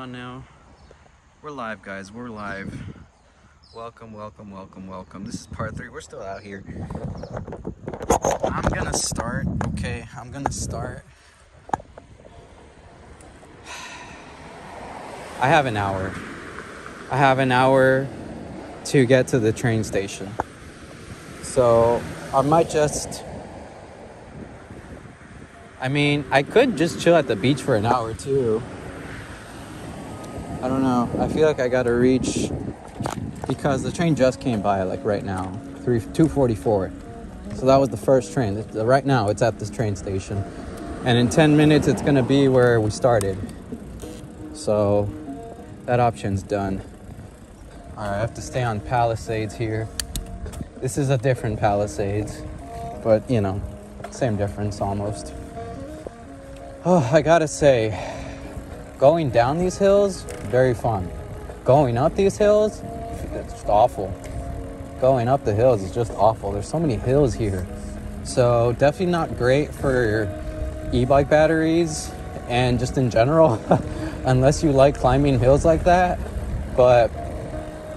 on now. We're live, guys. We're live. Welcome, welcome, welcome, welcome. This is part 3. We're still out here. I'm gonna start. Okay, I'm gonna start. I have an hour. I have an hour to get to the train station. So I might just... I could just chill at the beach for an hour too. I don't know. I feel like I gotta reach, because the train just came by, like right now, 2:44. So that was the first train. Right now, it's at this train station, and in 10 minutes, it's gonna be where we started. So that option's done. All right, I have to stay on Palisades here. This is a different Palisades, but you know, same difference almost. Oh, I gotta say, going down these hills, very fun. Going up these hills, it's just awful. Going up the hills is just awful. There's so many hills here. So definitely not great for e-bike batteries and just in general, unless you like climbing hills like that. But,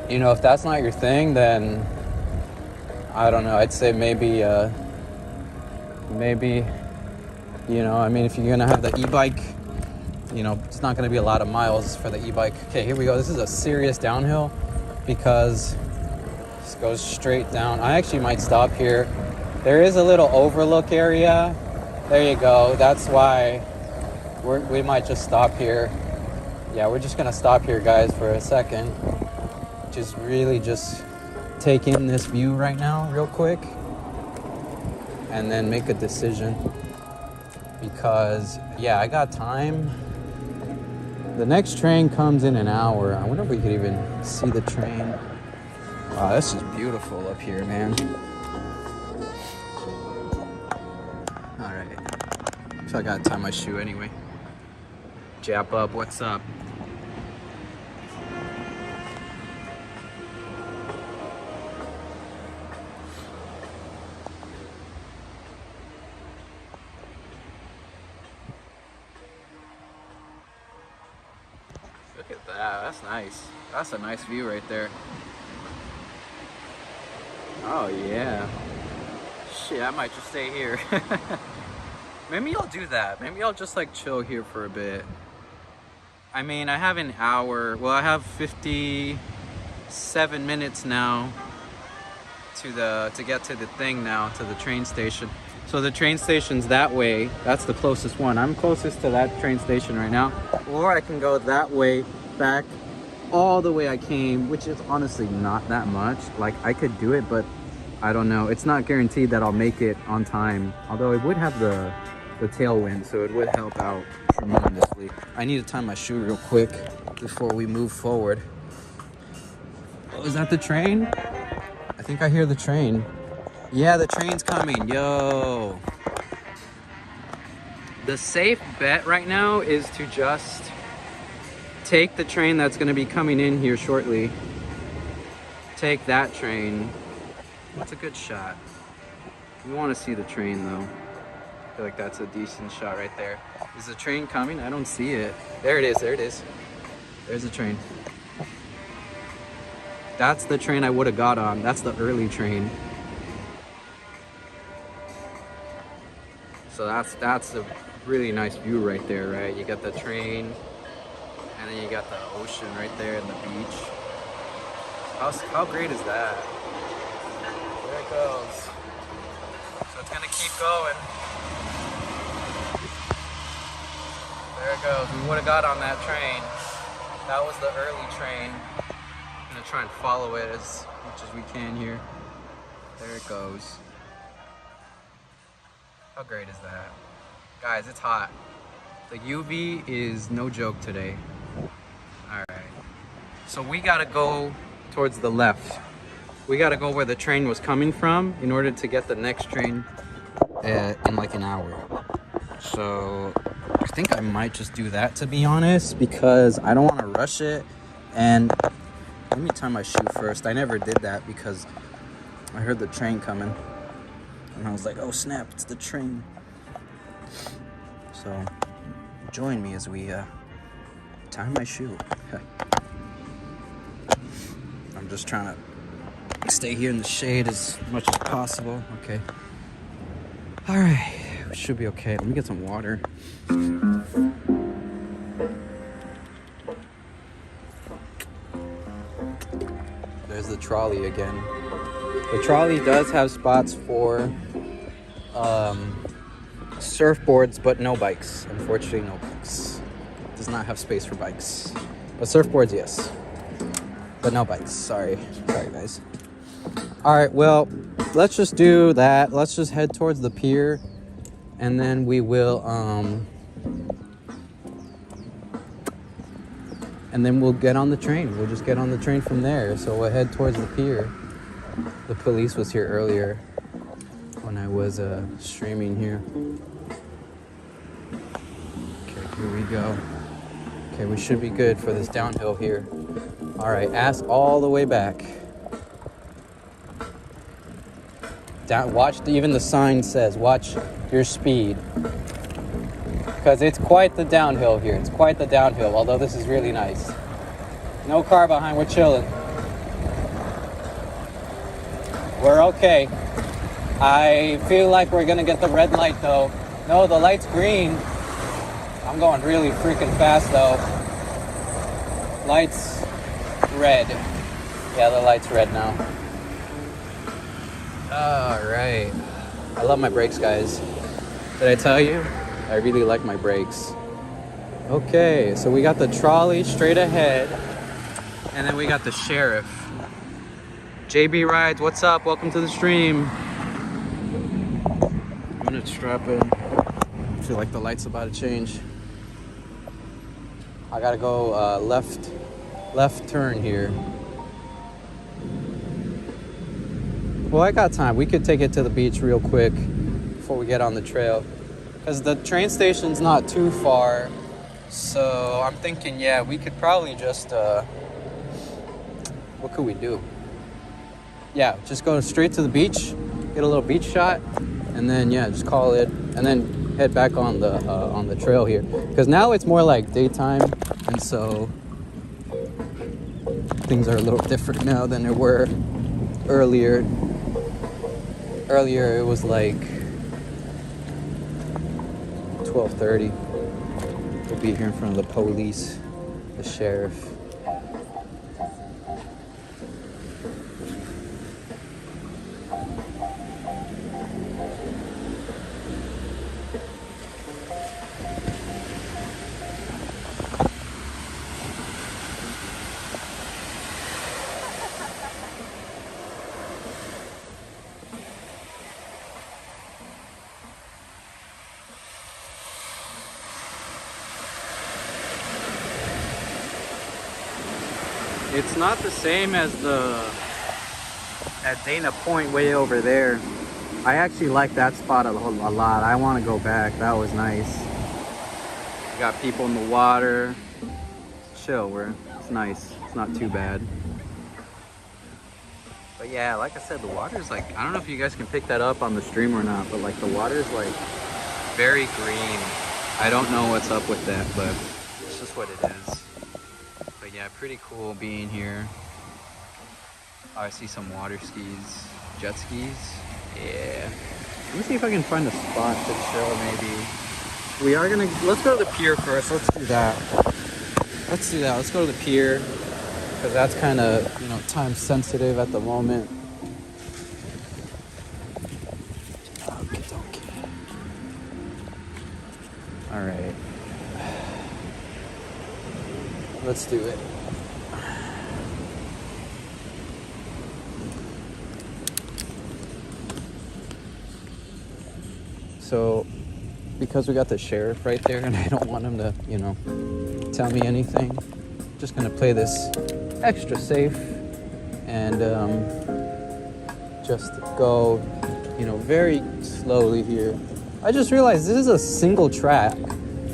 you know, if that's not your thing, then I don't know. I'd say maybe, you know, if you're gonna have the e-bike, you know, it's not gonna be a lot of miles for the e-bike. Okay, here we go. This is a serious downhill because this goes straight down. I actually might stop here. There is a little overlook area. There you go. That's why we might just stop here. Yeah, we're just gonna stop here, guys, for a second. Just really just take in this view right now real quick and then make a decision. Because, yeah, I got time. The next train comes in an hour. I wonder if we could even see the train. Wow, this is beautiful up here, man. All right. So I gotta tie my shoe anyway. Jap up, what's up? Look at that, that's nice. That's a nice view right there. Oh yeah. Shit, I might just stay here. Maybe I'll do that. Maybe I'll just like chill here for a bit. I have an hour. Well, I have 57 minutes now to get to the thing now, to the train station. So the train station's that way. That's the closest one. I'm closest to that train station right now. Or I can go that way back all the way I came, which is honestly not that much. Like, I could do it, but I don't know. It's not guaranteed that I'll make it on time. Although it would have the tailwind, so it would help out tremendously. I need to tie my shoe real quick before we move forward. Oh, is that the train? I think I hear the train. Yeah, the train's coming. Yo. The safe bet right now is to just take the train that's going to be coming in here shortly. Take that train. That's a good shot. You want to see the train though. I feel like that's a decent shot right there. Is the train coming? I don't see it. There it is. There it is. There's the train. That's the train I would have got on. That's the early train. So that's a really nice view right there, right? You got the train, and then you got the ocean right there and the beach. How great is that? There it goes. So it's gonna keep going. There it goes. We would have got on that train. That was the early train. I'm gonna try and follow it as much as we can here. There it goes. How great is that? Guys, it's hot. The UV is no joke today. All right. So we gotta go towards the left. We gotta go where the train was coming from in order to get the next train in like an hour. So I think I might just do that, to be honest, because I don't want to rush it. And let me tie my shoe first. I never did that because I heard the train coming. And I was like, oh snap, it's the train. So join me as we Tie my shoe. I'm just trying to stay here in the shade as much as possible. Okay. All right. We should be okay. Let me get some water. There's the trolley again. The trolley does have spots for surfboards, but no bikes. Unfortunately, no bikes. It does not have space for bikes. But surfboards, yes. But no bikes. Sorry guys. All right, well, let's just do that. Let's just head towards the pier, and then we will and then we'll get on the train. We'll just get on the train from there. So we'll head towards the pier. The police was here earlier when I was streaming here. Okay, here we go. Okay, we should be good for this downhill here. All right, ass all the way back. Down, watch, even the sign says, watch your speed. Because it's quite the downhill here. It's quite the downhill, although this is really nice. No car behind, we're chilling. We're okay. I feel like we're gonna get the red light though. No, the light's green. I'm going really freaking fast though. Light's red. Yeah, the light's red now. All right. I love my brakes, guys. Did I tell you? I really like my brakes. Okay, so we got the trolley straight ahead, and then we got the sheriff. JB Rides, what's up? Welcome to the stream. I'm gonna strap in. I feel like the light's about to change. I gotta go left turn here. Well, I got time. We could take it to the beach real quick before we get on the trail. Because the train station's not too far. So I'm thinking, yeah, we could probably just, what could we do? Yeah, just go straight to the beach, get a little beach shot, and then, yeah, just call it, and then head back on the trail here. Because now it's more like daytime, and so things are a little different now than they were earlier. Earlier it was like 12:30. We'll be here in front of the police, the sheriff. It's not the same as at Dana Point way over there. I actually like that spot a lot. I want to go back. That was nice. You got people in the water. Chill, it's nice. It's not too bad. But yeah, like I said, the water's like, I don't know if you guys can pick that up on the stream or not, but like the water's like very green. I don't know what's up with that, but it's just what it is. But yeah, pretty cool being here. Oh, I see some water skis, jet skis. Yeah. Let me see if I can find a spot to show maybe. We are gonna, let's go to the pier first. Let's do that. Let's do that. Let's go to the pier because that's kind of, you know, time sensitive at the moment. Okay. All right. Let's do it. So, because we got the sheriff right there and I don't want him to, you know, tell me anything, I'm just gonna play this extra safe and just go, you know, very slowly here. I just realized this is a single track,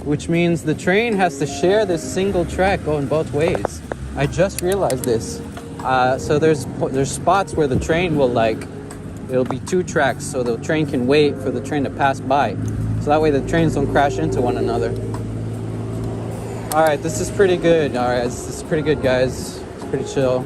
which means the train has to share this single track going both ways. I just realized this. So there's spots where the train will it'll be two tracks, so the train can wait for the train to pass by. So that way the trains don't crash into one another. All right, this is pretty good. All right, this is pretty good, guys. It's pretty chill.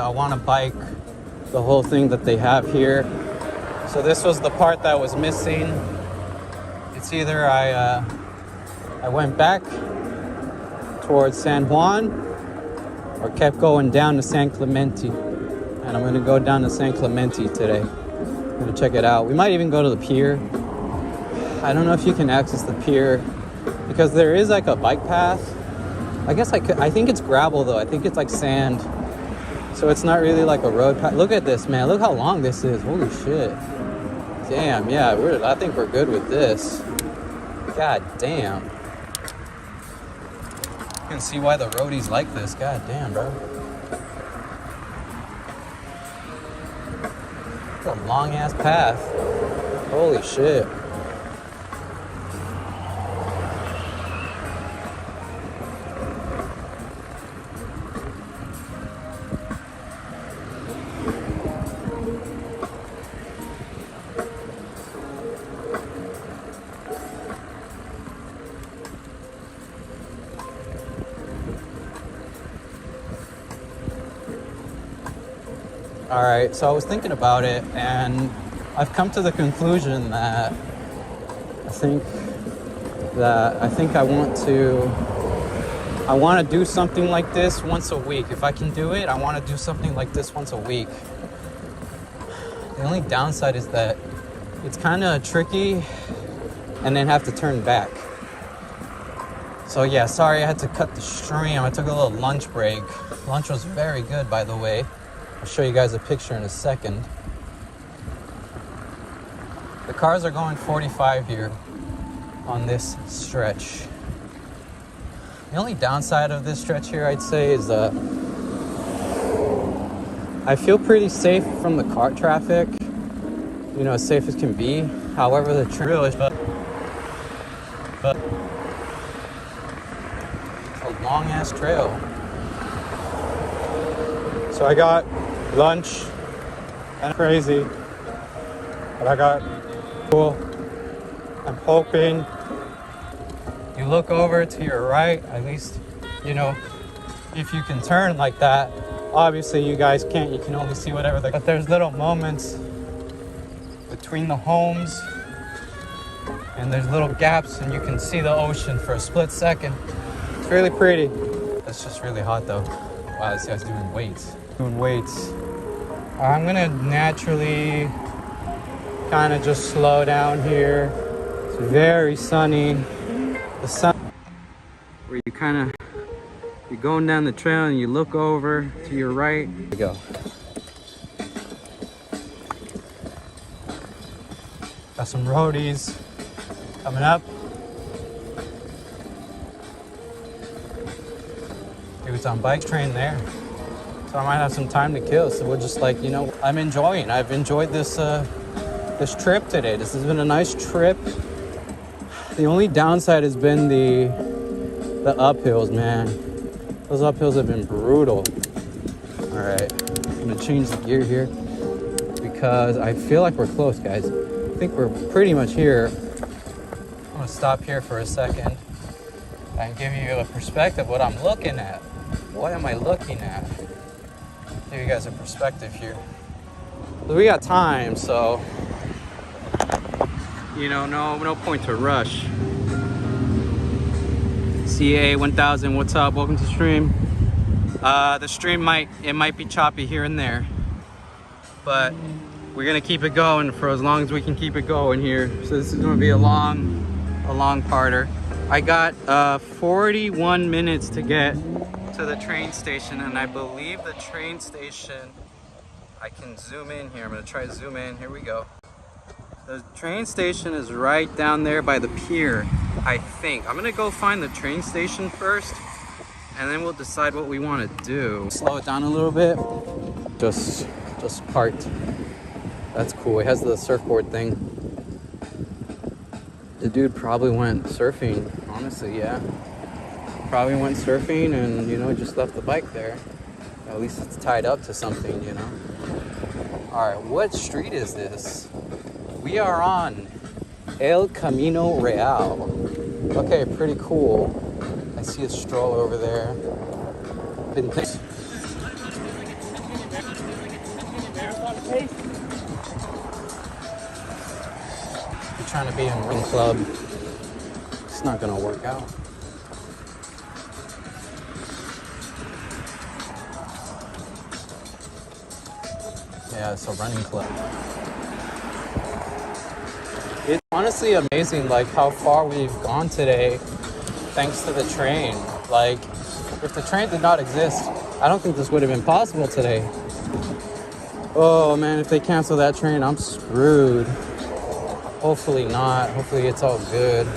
I wanna bike the whole thing that they have here. So this was the part that was missing. It's either I went back towards San Juan or kept going down to San Clemente. And I'm gonna go down to San Clemente today. I'm gonna check it out. We might even go to the pier. I don't know if you can access the pier because there is like a bike path. I guess I could. I think it's gravel though. I think it's like sand. So it's not really like a road path. Look at this, man. Look how long this is. Holy shit. Damn, yeah. I think we're good with this. God damn. You can see why the roadies like this. God damn, bro. It's a long ass path. Holy shit. All right, so I was thinking about it, and I've come to the conclusion that I think I want to do something like this once a week. If I can do it, I want to do something like this once a week. The only downside is that it's kind of tricky, and then have to turn back. So yeah, sorry I had to cut the stream. I took a little lunch break. Lunch was very good, by the way. I'll show you guys a picture in a second. The cars are going 45 here on this stretch. The only downside of this stretch here, I'd say, is I feel pretty safe from the car traffic. You know, as safe as can be. However, the trail is but it's a long ass trail. So I got lunch and crazy, but I got cool. I'm hoping you look over to your right, at least, you know, if you can turn like that. Obviously you guys can't, you can only see whatever but there's little moments between the homes and there's little gaps and you can see the ocean for a split second. It's really pretty. It's just really hot though. Wow, this guy's doing weights. I'm gonna naturally kind of just slow down here. It's very sunny. The sun, where you kind of, you're going down the trail and you look over to your right. There you go. Got some roadies coming up. Dude's on bike train there. So I might have some time to kill. So we're just like, you know, I've enjoyed this this trip today. This has been a nice trip. The only downside has been the uphills, man. Those uphills have been brutal. All right, I'm gonna change the gear here because I feel like we're close, guys. I think we're pretty much here. I'm gonna stop here for a second and give you a perspective of what I'm looking at. What am I looking at? Give you guys a perspective here. We got time, so you know, no point to rush. CA 1000, what's up? Welcome to the stream. The stream might be choppy here and there, but we're gonna keep it going for as long as we can keep it going here. So this is gonna be a long parter. I got 41 minutes to get to the train station, and I believe the train station, I can zoom in here. I'm gonna try to zoom in. Here we go. The train station is right down there by the pier, I think. I'm gonna go find the train station first, and then we'll decide what we want to do. Slow it down a little bit. Just parked. That's cool. It has the surfboard thing. The dude probably went surfing, honestly, yeah. Probably went surfing and, you know, just left the bike there. At least it's tied up to something, you know. All right, what street is this? We are on El Camino Real. Okay, pretty cool. I see a stroller over there. You're trying to be in one club. It's not gonna work out. Yeah, it's a running club. It's honestly amazing, like how far we've gone today, thanks to the train. Like, if the train did not exist, I don't think this would have been possible today. Oh man, if they cancel that train, I'm screwed. Hopefully not. Hopefully it's all good.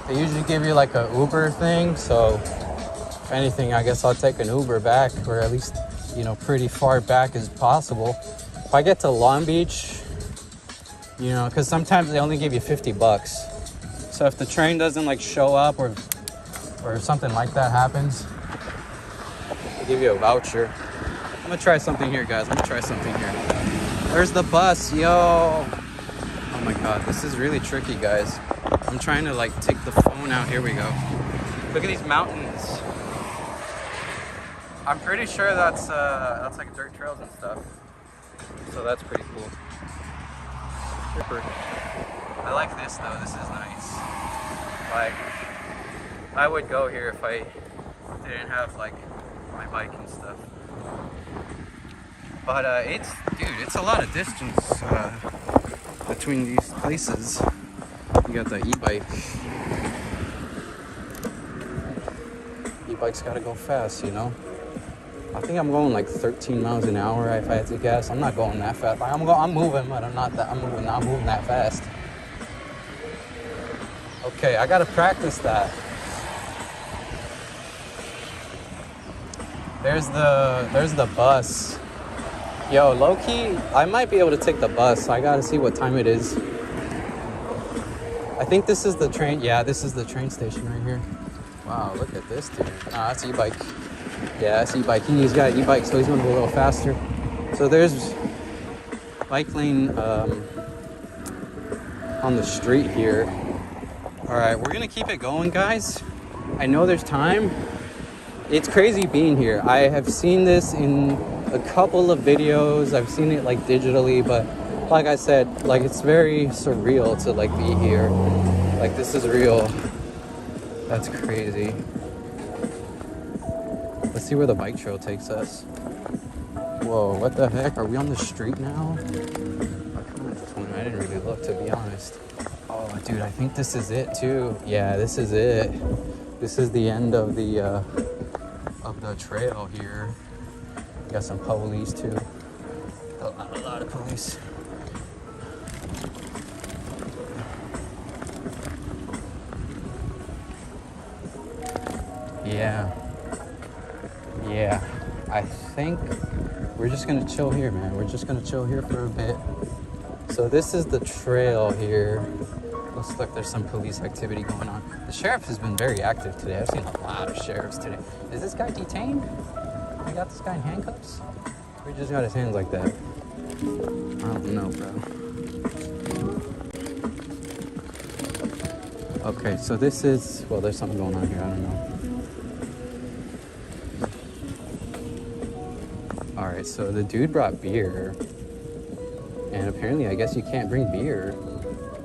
They usually give you like a Uber thing, so if anything, I guess I'll take an Uber back, or at least, you know, pretty far back as possible. If I get to Long Beach, you know, because sometimes they only give you 50 bucks. So if the train doesn't like show up or something like that happens, they give you a voucher. I'm gonna try something here, guys. I'm gonna try something here. There's the bus, yo. Oh my God, this is really tricky, guys. I'm trying to like take the phone out. Here we go. Look at these mountains. I'm pretty sure that's like dirt trails and stuff. So that's pretty cool. I like this though. This is nice. Like, I would go here if I didn't have like my bike and stuff. But it's a lot of distance between these places. You got the e-bike. E-bike's gotta go fast, you know. I think I'm going like 13 miles an hour if I had to guess. I'm not going that fast. Like, I'm moving, but I'm not moving that fast. Okay, I gotta practice that. There's the bus. Yo, low-key, I might be able to take the bus. I gotta see what time it is. I think this is the train. Yeah, this is the train station right here. Wow, look at this dude. Ah, that's e-bike. Yeah, that's e-bike. He's got an e-bike, so he's gonna go a little faster. So there's bike lane on the street here. All right, we're gonna keep it going, guys. I know there's time. It's crazy being here. I have seen this in a couple of videos. I've seen it like digitally, but like I said, like it's very surreal to like be here. Like this is real. That's crazy. Let's see where the bike trail takes us. Whoa, what the heck? Are we on the street now? I didn't really look, to be honest. Oh, dude, I think this is it too. Yeah, this is it. This is the end of the trail here. Got some police too. A lot of police. Yeah. I think we're just gonna chill here, man. We're just gonna chill here for a bit. So this is the trail here. Looks like there's some police activity going on. The sheriff has been very active today. I've seen a lot of sheriffs today. Is this guy detained? We got this guy in handcuffs? We just got his hands like that. I don't know, bro. Okay, so this is, well, there's something going on here. I don't know. All right, so the dude brought beer. And apparently, I guess you can't bring beer.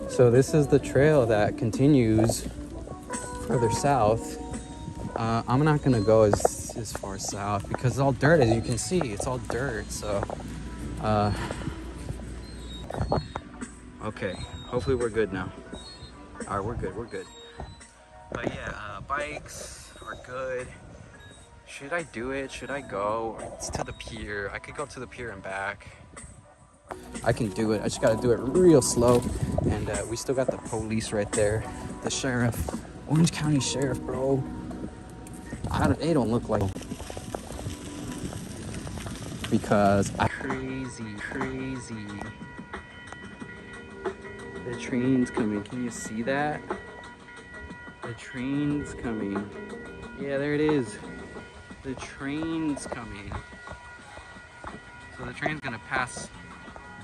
So this is the trail that continues further south. I'm not gonna go as far south because it's all dirt, as you can see. It's all dirt, so okay, hopefully we're good now. All right, we're good. But yeah, bikes are good. Should I do it? Should I go? It's to the pier. I could go to the pier and back. I can do it. I just gotta do it real slow. And we still got the police right there. The sheriff. Orange County Sheriff, bro. They don't look like... Because crazy. The train's coming. Can you see that? The train's coming. Yeah, there it is. The train's coming. So the train's gonna pass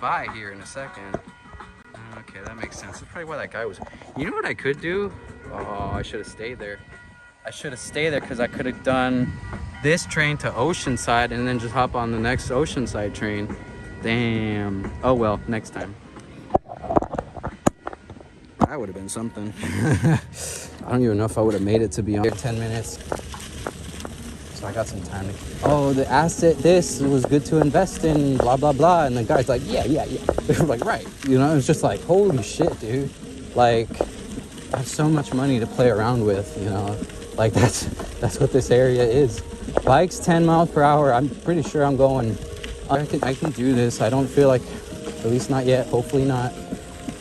by here in a second. Okay, that makes sense. That's probably why that guy was... You know what I could do? Oh, I should have stayed there. I should have stayed there because I could have done this train to Oceanside and then just hop on the next Oceanside train. Damn. Oh well, next time. That would have been something. I don't even know if I would have made it to be on here 10 minutes. So I got some time to... Oh, the asset, this was good to invest in, blah, blah, blah. And the guy's like, yeah. They were like, right. You know, it was just like, holy shit, dude. Like, I have so much money to play around with, you know. Like, that's what this area is. Bikes 10 miles per hour. I'm pretty sure I'm going... I can do this. I don't feel like... At least not yet. Hopefully not.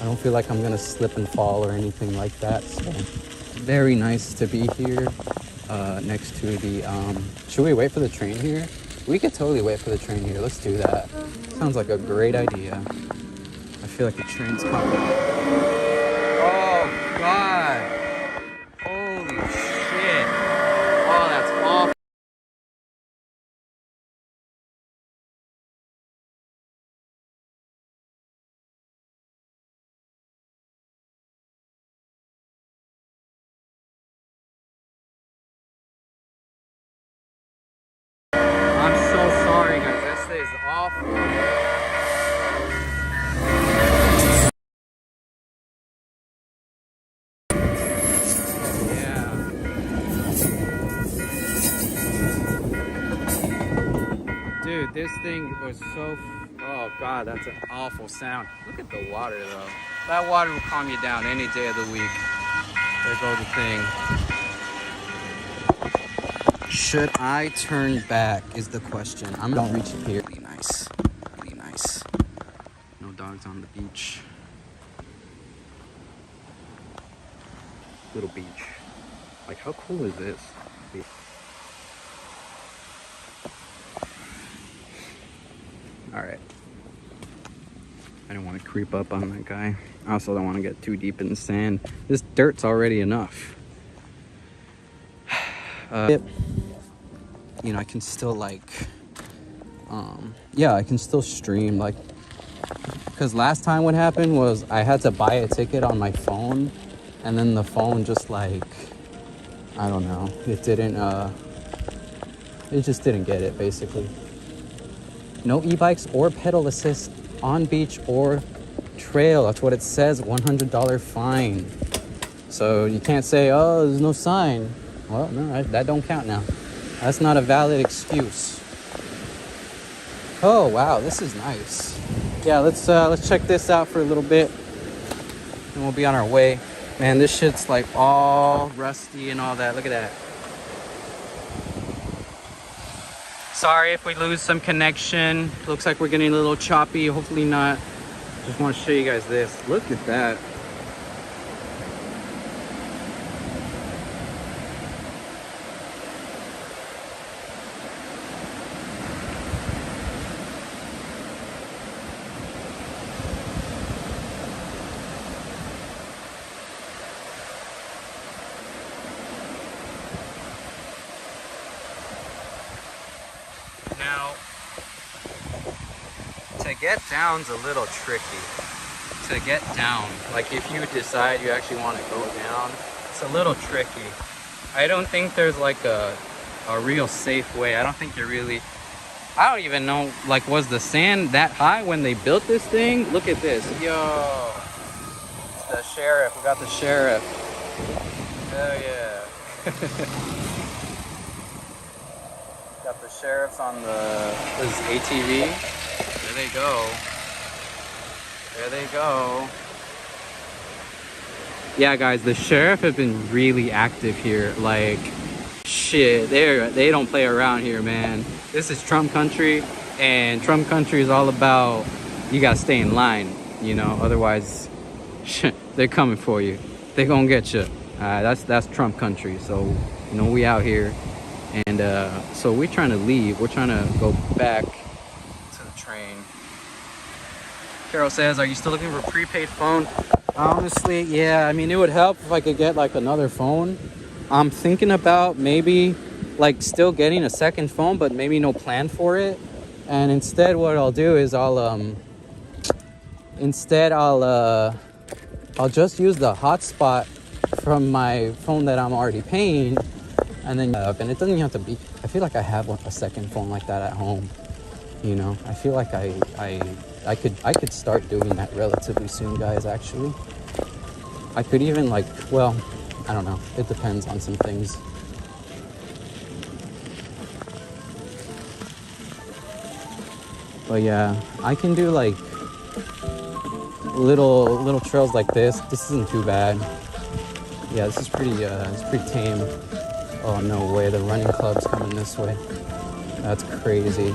I don't feel like I'm going to slip and fall or anything like that. So, very nice to be here. Next to the should we wait for the train here? We could totally wait for the train here. Let's do that. Sounds like a great idea. I feel like the train's coming. Oh god, holy shit. Oh, that's awful. I'm so sorry guys, this is awful. Dude, this thing was so... Oh god, that's an awful sound. Look at the water though. That water will calm you down any day of the week. There goes the thing. Should I turn back is the question. I'm gonna reach it here. Really nice. Really nice. No dogs on the beach. Little beach. Like, how cool is this? Alright. I don't want to creep up on that guy. I also don't want to get too deep in the sand. This dirt's already enough. You know, I can still like, yeah, I can still stream. Like, because last time what happened was I had to buy a ticket on my phone, and then the phone just like, I don't know, it just didn't get it basically. No e-bikes or pedal assist on beach or trail. That's what it says, $100 fine. So you can't say, oh, there's no sign. Well, no, that don't count now. That's not a valid excuse. Oh, wow, this is nice. Yeah, let's check this out for a little bit, and we'll be on our way. Man, this shit's like all rusty and all that. Look at that. Sorry if we lose some connection. Looks like we're getting a little choppy. Hopefully not. Just want to show you guys this. Look at that. Now, to get down's a little tricky. To get down, like if you decide you actually want to go down, it's a little tricky. I don't think there's like a real safe way. I don't think you're really... I don't even know, like, was the sand that high when they built this thing? Look at this. Yo. It's the sheriff. We got the sheriff. Hell yeah. Got the sheriffs on the... This is ATV. There they go. There they go. Yeah, guys, the sheriff have been really active here. Like, shit, they don't play around here, man. This is Trump country, and Trump country is all about you gotta stay in line, you know. Otherwise, they're coming for you. They gonna get you. That's Trump country. So, you know, we out here, and so we're trying to leave. We're trying to go back to the train. Carol says, "Are you still looking for a prepaid phone?" Honestly, yeah. I mean, it would help if I could get like another phone. I'm thinking about maybe like still getting a second phone, but maybe no plan for it. And instead, what I'll do is I'll just use the hotspot from my phone that I'm already paying, and then and it doesn't have to be. I feel like I have a second phone like that at home. You know, I feel like I could start doing that relatively soon, guys. Actually, I could even like, well, I don't know. It depends on some things. But yeah, I can do like little trails like this. This isn't too bad. Yeah, this is it's pretty tame. Oh no way, the running club's coming this way. That's crazy.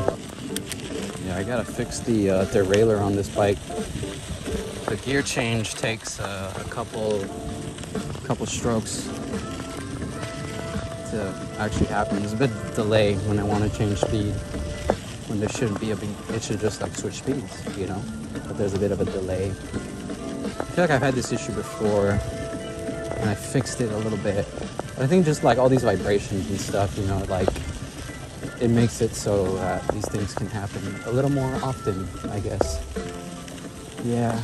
Yeah, I gotta fix the derailleur on this bike. The gear change takes a couple strokes to actually happen. There's a bit of delay when I want to change speed. When there shouldn't be it should just like switch speeds, you know? But there's a bit of a delay. I feel like I've had this issue before, and I fixed it a little bit. But I think just like all these vibrations and stuff, you know, like it makes it so that these things can happen a little more often, I guess. Yeah.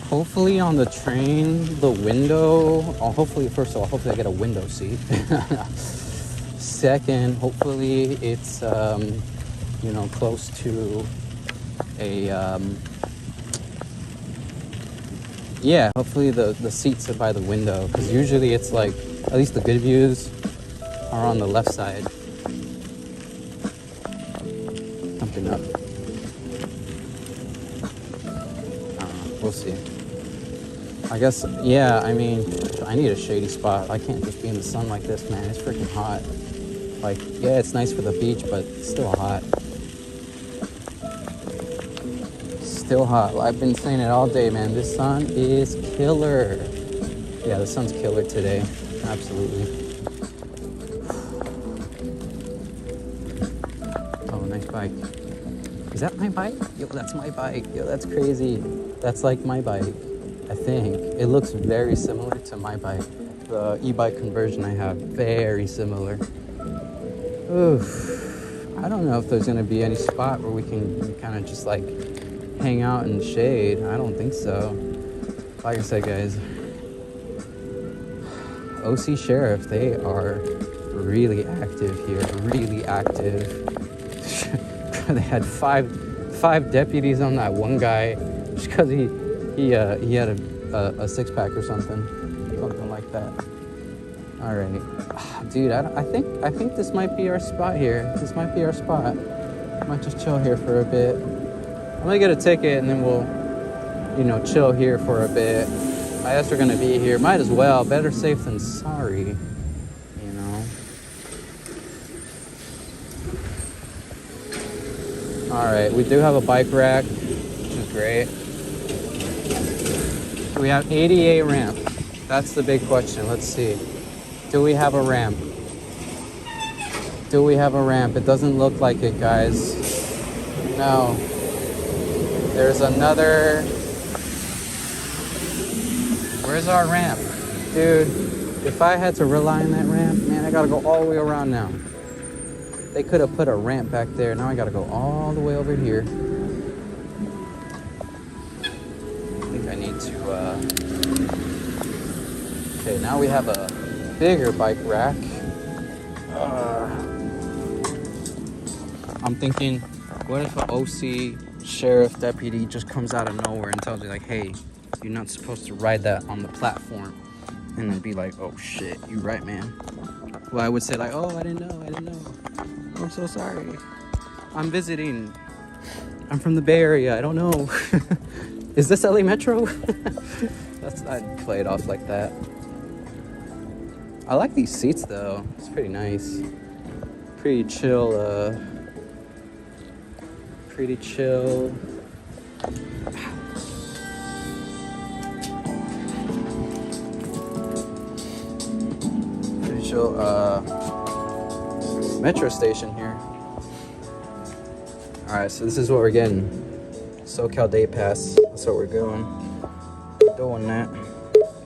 Hopefully on the train, the window, hopefully, first of all, hopefully I get a window seat. Second, hopefully it's, you know, close to a, yeah, hopefully the seats are by the window, because usually it's like, at least the good views are on the left side. Something up. I don't know, we'll see. I guess, yeah, I mean, I need a shady spot. I can't just be in the sun like this, man. It's freaking hot. Like, yeah, it's nice for the beach, but it's still hot. Still hot. I've been saying it all day, man. This sun is killer. Yeah, the sun's killer today. Absolutely. Oh, nice bike. Is that my bike? Yo, that's my bike. Yo, that's crazy. That's like my bike, I think. It looks very similar to my bike. The e-bike conversion I have, very similar. Oof. I don't know if there's gonna be any spot where we can kind of just like hang out in the shade. I don't think so. Like I said, guys, OC Sheriff, they are really active here, really active. They had five deputies on that one guy just because he had a six-pack or something like that. All right, dude, I think this might be our spot here. This might be our spot. I might just chill here for a bit. I'm gonna get a ticket and then we'll, you know, chill here for a bit. I guess we're gonna be here. Might as well. Better safe than sorry, you know. All right, we do have a bike rack, which is great. We have ADA ramp. That's the big question. Let's see. Do we have a ramp? Do we have a ramp? It doesn't look like it, guys. No. There's another. Where's our ramp? Dude, if I had to rely on that ramp, man, I gotta go all the way around now. They could have put a ramp back there. Now I gotta go all the way over here. I think I need to, okay, now we have a bigger bike rack. I'm thinking, what if an OC sheriff deputy just comes out of nowhere and tells you like, hey, you're not supposed to ride that on the platform, and then be like, oh shit, you right, man. Well, I would say like, oh, I didn't know. I'm so sorry. I'm visiting. I'm from the Bay Area. I don't know. Is this LA Metro? I'd play it off like that. I like these seats though. It's pretty nice. Pretty chill, pretty chill. Pretty chill, metro station here. Alright, so this is what we're getting. SoCal Day Pass. That's what we're doing. Doing that.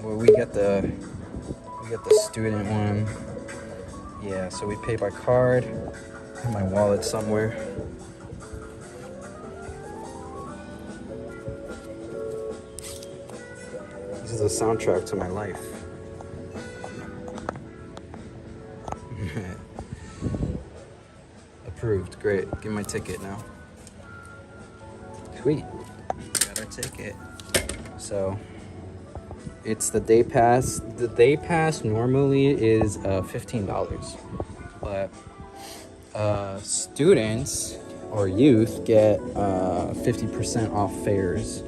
Well, we get the student one. Yeah, so we pay by card. I have my wallet somewhere. This is a soundtrack to my life. Approved. Great. Give me my ticket now. Sweet. Got our ticket. So it's the day pass. The day pass normally is $15, but students or youth get 50% off fares.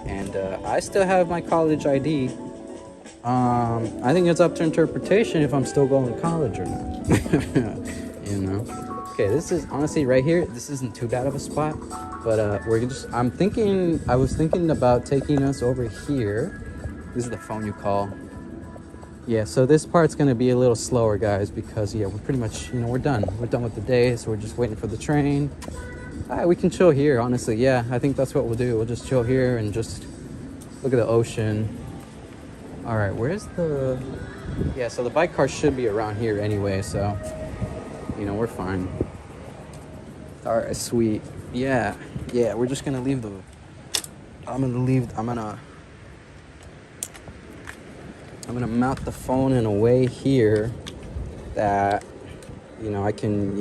And I still have my college ID. I think it's up to interpretation if I'm still going to college or not. You know. Okay, this is honestly right here. This isn't too bad of a spot, but I was thinking about taking us over here. This is the phone you call. Yeah, so this part's gonna be a little slower, guys, because yeah, we're pretty much, we're done. We're done with the day, so we're just waiting for the train. We can chill here, honestly. Yeah, I think that's what we'll do. We'll just chill here and just look at the ocean. All right, where's the? Yeah, so the bike car should be around here anyway, so we're fine. All right, sweet. Yeah, we're just gonna leave the. I'm gonna mount the phone in a way here that I can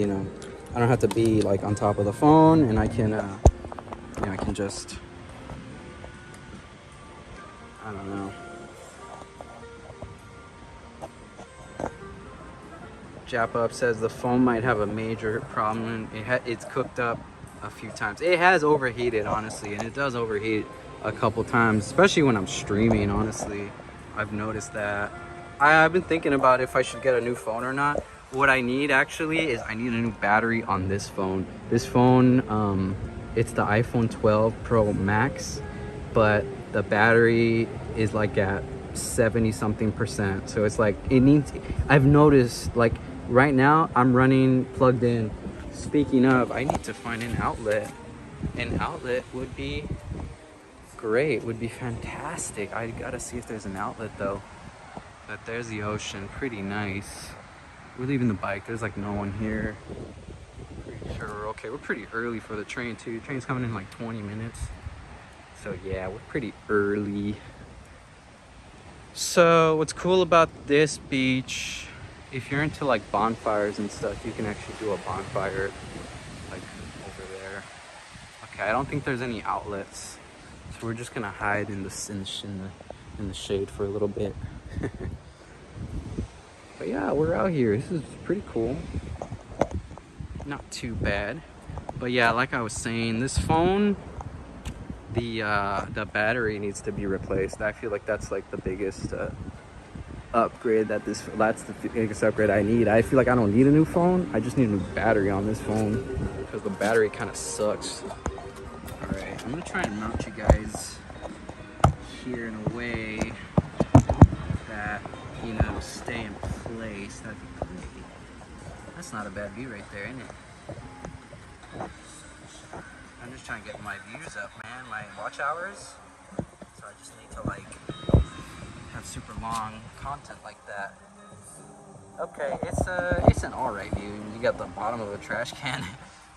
I don't have to be like on top of the phone, and I can I can just, I don't know. Jap Up says the phone might have a major problem. It's cooked up a few times. It has overheated, honestly, and it does overheat a couple times, especially when I'm streaming. Honestly, I've noticed that. I've been thinking about if I should get a new phone or not. What I need actually is I need a new battery on this phone. This phone, it's the iPhone 12 Pro Max, but the battery is like at 70 something percent. So it's like I've noticed, like right now I'm running plugged in. Speaking of, I need to find an outlet. An outlet would be great, would be fantastic. I gotta see if there's an outlet though. But there's the ocean, pretty nice. We're leaving the bike, there's like no one here. Pretty sure we're okay. We're pretty early for the train too. The train's coming in like 20 minutes. So yeah, we're pretty early. So what's cool about this beach, if you're into like bonfires and stuff, you can actually do a bonfire like over there. Okay, I don't think there's any outlets. So we're just gonna hide in the shade for a little bit. But yeah, we're out here. This is pretty cool. Not too bad. But yeah, like I was saying, this phone, the battery needs to be replaced. I feel like that's like the biggest upgrade that's the biggest upgrade I need. I feel like I don't need a new phone. I just need a new battery on this phone because the battery kind of sucks. All right, I'm gonna try and mount you guys here in a way that stay in place. That'd be great. That's not a bad view right there, isn't it? I'm just trying to get my views up, man. My watch hours. So I just need to like have super long content like that. Okay, it's an alright view. You got the bottom of a trash can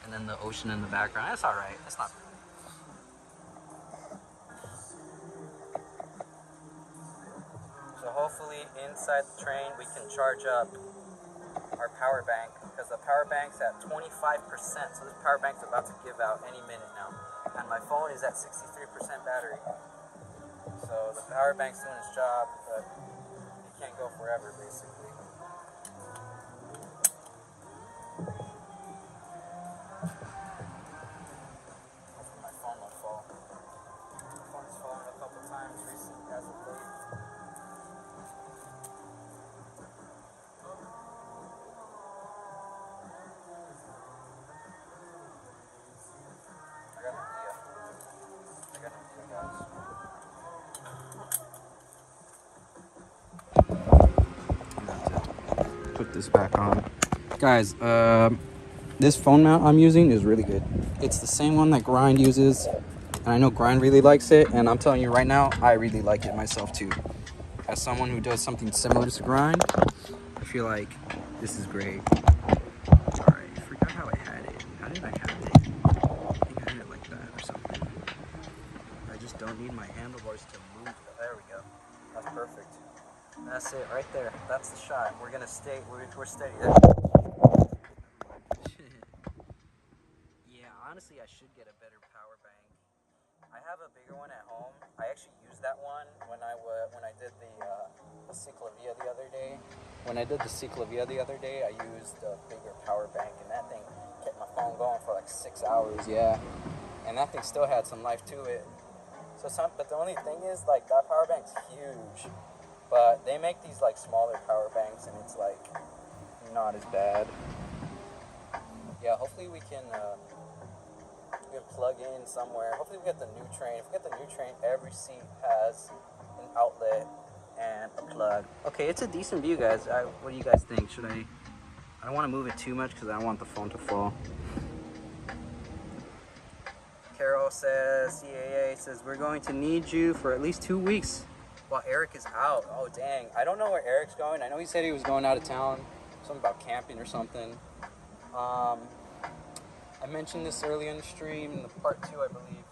and then the ocean in the background. That's alright. That's not. So hopefully inside the train we can charge up our power bank, because the power bank's at 25%. So this power bank's about to give out any minute now. And my phone is at 63% battery. So the power bank's doing its job, but it can't go forever basically. Hopefully my phone won't fall. My phone is put this back on. Guys, this phone mount I'm using is really good. It's the same one that Grind uses, and I know Grind really likes it, and I'm telling you right now, I really like it myself too. As someone who does something similar to Grind, I feel like this is great. Sorry, I forgot how I had it. How did I have it? I think I had it like that or something. I just don't need my handlebars to move. There we go. That's perfect. That's it right there. That's the shot. We're gonna stay. We're steady. Yeah, honestly, I should get a better power bank. I have a bigger one at home. I actually used that one when I did the ciclavia the other day. When I did the ciclavia the other day, I used a bigger power bank, and that thing kept my phone going for like 6 hours. Yeah, and that thing still had some life to it. But the only thing is, like, that power bank's huge. But they make these like smaller power banks, and it's like not as bad. Yeah, hopefully we can plug in somewhere. Hopefully we get the new train. If we get the new train, every seat has an outlet and a plug. Okay, it's a decent view, guys. What do you guys think? I don't want to move it too much because I don't want the phone to fall. Carol says, CAA says, we're going to need you for at least 2 weeks while Eric is out. Oh, dang. I don't know where Eric's going. I know he said he was going out of town. Something about camping or something. I mentioned this earlier in the stream, in the part 2, I believe.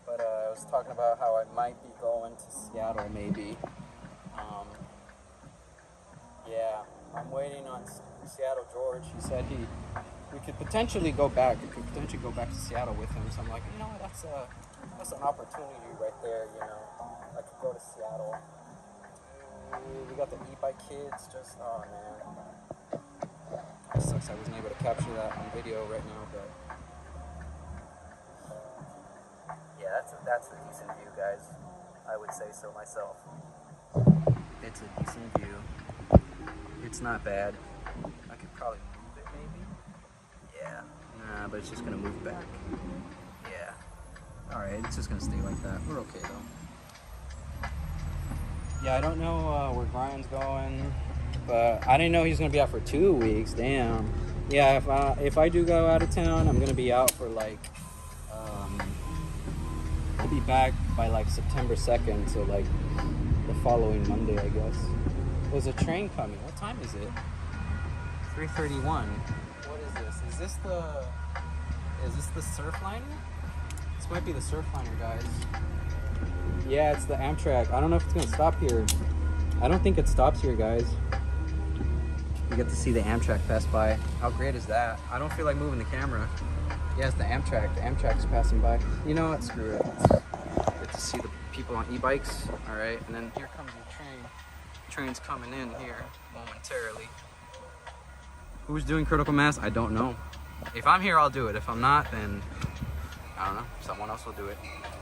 But I was talking about how I might be going to Seattle, maybe. Yeah, I'm waiting on Seattle George. He said we could potentially go back. We could potentially go back to Seattle with him. So I'm like, you know, that's an opportunity right there. You know, I could go to Seattle. We got the e-bike kids. Oh man, it sucks I wasn't able to capture that on video right now, but yeah, that's a decent view, guys. I would say so myself. It's a decent view. It's not bad. I could probably move it, maybe. Yeah. Nah, but it's just gonna move back. Yeah. All right, it's just gonna stay like that. We're okay though. Yeah, I don't know where Brian's going, but I didn't know he's gonna be out for 2 weeks. Damn. Yeah, if I do go out of town, I'm gonna be out for like I'll be back by like September 2nd, so like the following Monday, I guess. There's a train coming. What time is it? 3:31. What is this? Is this the Surfliner? This might be the Surfliner, guys. Yeah, it's the Amtrak. I don't know if it's gonna stop here. I don't think it stops here, guys. You get to see the Amtrak pass by. How great is that? I don't feel like moving the camera. Yeah, it's the Amtrak. The Amtrak's passing by. You know what? Screw it. Get to see the people on e-bikes. All right, and then here comes the train. Train's coming in here momentarily. Who's doing critical mass? I don't know. If I'm here, I'll do it. If I'm not, then I don't know. Someone else will do it.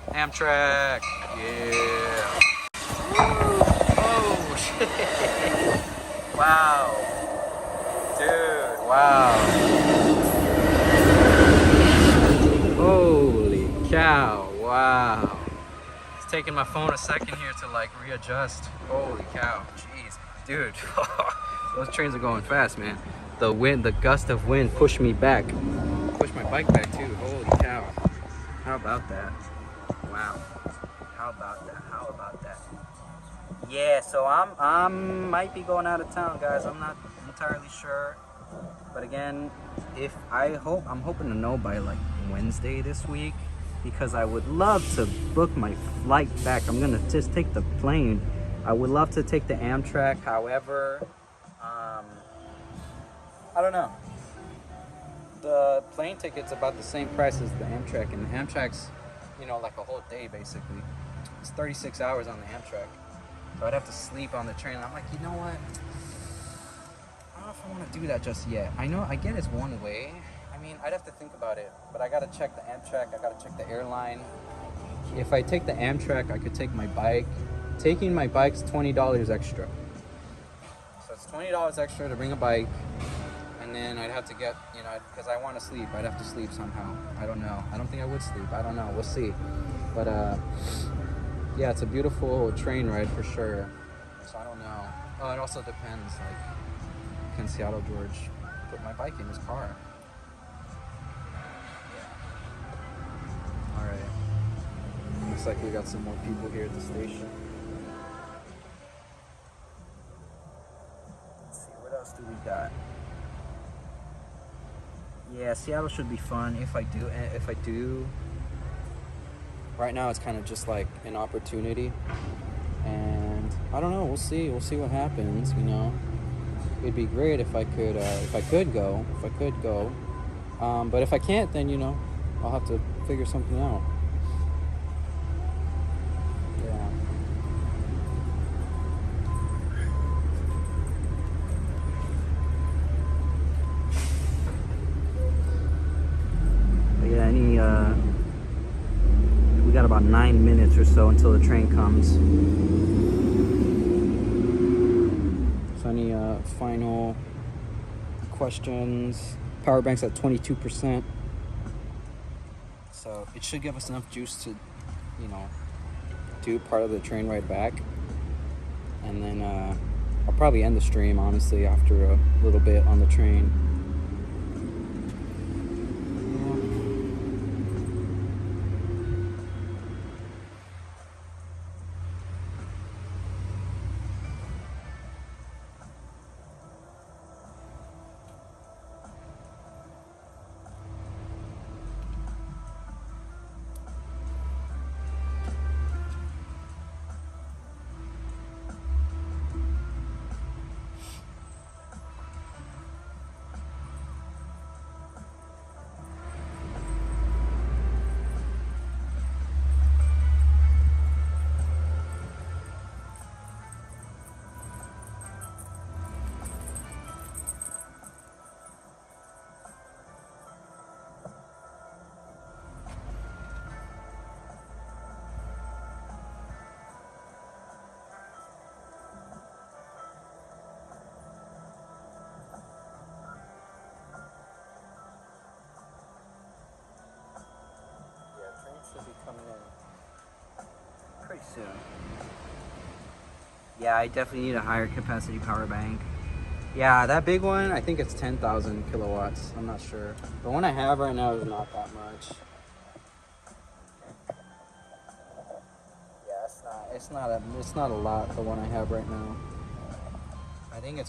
Amtrak. Yeah. Woo. Oh shit. Wow. Dude. Wow. Holy cow. Wow. It's taking my phone a second here to like readjust. Holy cow. Jeez. Dude. Those trains are going fast, man. The wind, the gust of wind pushed me back. Pushed my bike back too. Holy cow. How about that? Wow. How about that? How about that? Yeah, so I'm might be going out of town, guys. I'm not entirely sure. But again, I'm hoping to know by like Wednesday this week, because I would love to book my flight back. I'm gonna just take the plane. I would love to take the Amtrak. However, I don't know. The plane ticket's about the same price as the Amtrak, and the Amtrak's, you know, like a whole day basically. It's 36 hours on the Amtrak, so I'd have to sleep on the train. I'm like, you know what? I don't know if I want to do that just yet. I get it's one way. I mean, I'd have to think about it, but I gotta check the Amtrak. I gotta check the airline. If I take the Amtrak, I could take my bike. Taking my bike's $20 extra. So it's $20 extra to bring a bike. And then I'd have to get, you know, because I want to sleep, I'd have to sleep somehow. I don't know. I don't think I would sleep. I don't know. We'll see. But, yeah, it's a beautiful train ride for sure. So I don't know. Oh, it also depends. Like, in Seattle, George. Put my bike in his car. Yeah. All right. Looks like we got some more people here at the station. Let's see, what else do we got? Yeah, Seattle should be fun if I do. Right now it's kind of just like an opportunity, and I don't know, we'll see what happens, you know. It'd be great if I could go, but if I can't, then, you know, I'll have to figure something out. Yeah. But yeah, we got about 9 minutes or so until the train comes. So any final questions? Power bank's at 22%. So it should give us enough juice to, you know, do part of the train ride back. And then I'll probably end the stream, honestly, after a little bit on the train. Should be coming in pretty soon. Yeah, I definitely need a higher capacity power bank. Yeah, that big one, I think it's 10,000 kilowatts. I'm not sure. The one I have right now is not that much. Yeah, it's not a lot, the one I have right now. I think it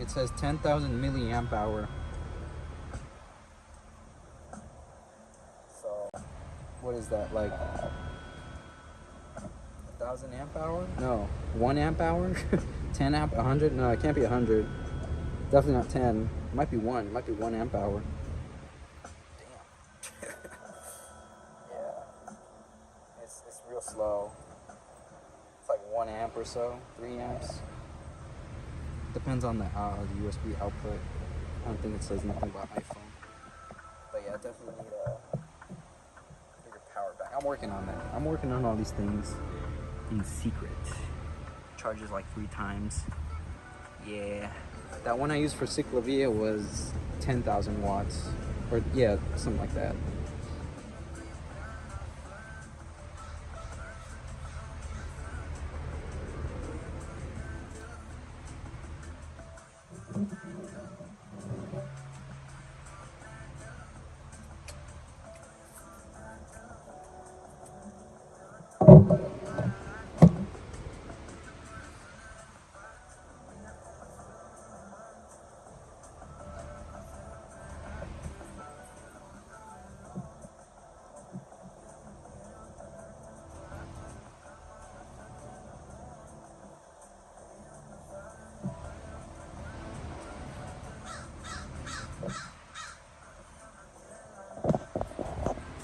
says 10,000 milliamp hour. What is that, like 1,000 amp hour? No, 1 amp hour? 10 amp, 100? No, it can't be 100. Definitely not 10. It might be 1. It might be 1 amp hour. Damn. Yeah. It's real slow. It's like 1 amp or so, 3 amps. Depends on the USB output. I don't think it says nothing about iPhone. But yeah, definitely need a power bank. I'm working on that. I'm working on all these things in secret. Charges like 3 times. Yeah. That one I used for Ciclavia was 10,000 watts. Or yeah, something like that.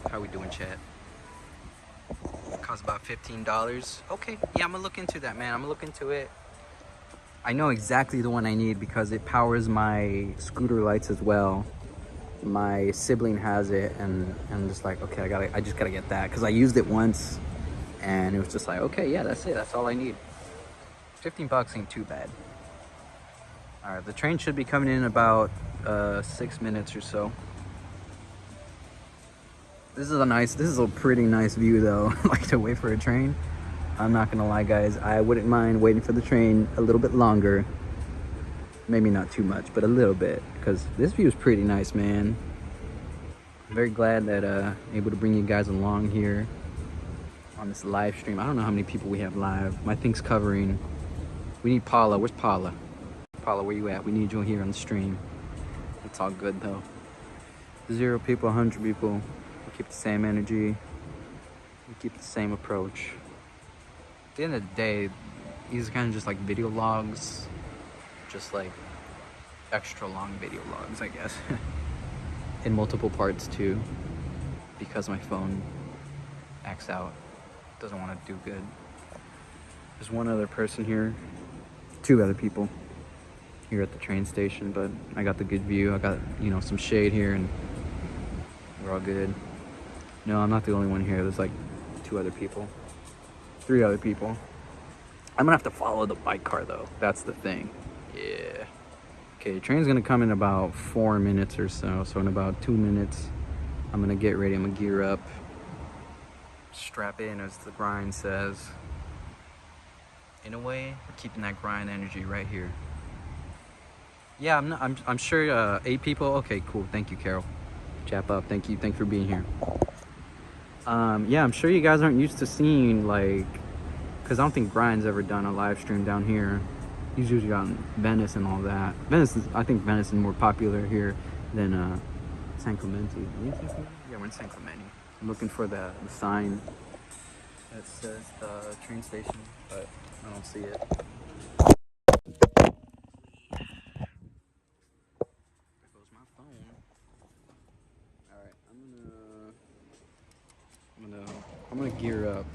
How we doing, chat? Costs about $15. Okay, yeah, I'm gonna look into that, man. I'm gonna look into it. I know exactly the one I need because it powers my scooter lights as well. My sibling has it, and I'm just like, okay, I just gotta get that because I used it once, and it was just like, okay, yeah, that's it. That's all I need. 15 bucks ain't too bad. All right, the train should be coming in about 6 minutes or so. This is a pretty nice view though. Like to wait for a train. I'm not gonna lie, guys. I wouldn't mind waiting for the train a little bit longer. Maybe not too much, but a little bit, because this view is pretty nice, man. I'm very glad that I'm able to bring you guys along here on this live stream. I don't know how many people we have live. My thing's covering. We need Paula. Where's Paula? Paula, where you at? We need you here on the stream. It's all good though. 0 people, 100 people. We keep the same energy. We keep the same approach. At the end of the day, these are kind of just like video logs, just like extra long video logs, I guess. In multiple parts too, because my phone acts out, doesn't want to do good. There's one other person here, 2 other people here at the train station, but I got the good view. I got, you know, some shade here and we're all good. No, I'm not the only one here. There's like 2 other people, 3 other people. I'm gonna have to follow the bike car though. That's the thing. Yeah. Okay, train's gonna come in about 4 minutes or so. So in about 2 minutes, I'm gonna get ready. I'm gonna gear up, strap in, as the grind says. In a way, we're keeping that grind energy right here. Yeah, I'm sure 8 people. Okay, cool. Thank you, Carol. Chap up. Thank you. Thanks for being here. Yeah, I'm sure you guys aren't used to seeing, like, because I don't think Brian's ever done a live stream down here. He's usually out in Venice and all that. I think Venice is more popular here than San Clemente. Are you in San Clemente? Yeah, we're in San Clemente. I'm looking for the sign that says the train station, but I don't see it. There goes my phone. All right, I'm gonna gear up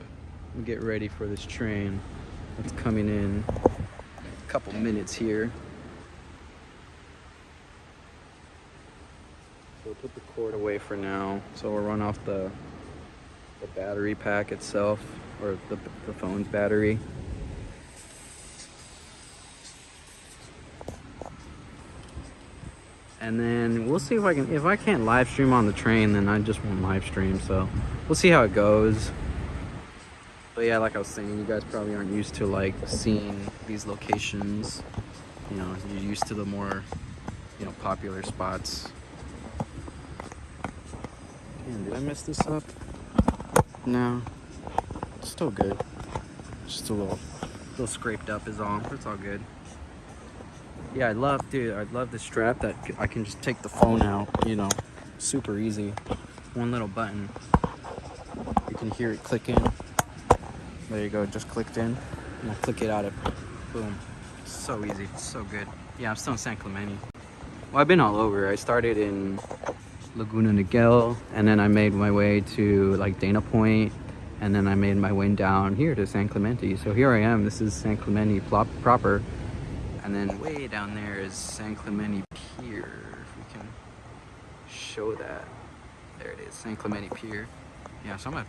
and get ready for this train that's coming in a couple minutes here. So we'll put the cord away for now. So we'll run off the battery pack itself, or the phone's battery. And then we'll see if I can't live stream on the train, then I just won't live stream. So we'll see how it goes. But yeah, like I was saying, you guys probably aren't used to like seeing these locations. You know, you're used to the more, you know, popular spots. Damn, did I mess this up? No, it's still good. Just a little scraped up is all. It's all good. Yeah, I love the strap that I can just take the phone out, you know, super easy. One little button. You can hear it clicking. There you go, it just clicked in. And I'll click it out, boom. So easy, so good. Yeah, I'm still in San Clemente. Well, I've been all over. I started in Laguna Niguel, and then I made my way to like Dana Point, and then I made my way down here to San Clemente. So here I am. This is San Clemente proper. And then way down there is San Clemente Pier, if we can show that. There it is, San Clemente Pier. Yeah, so I'm gonna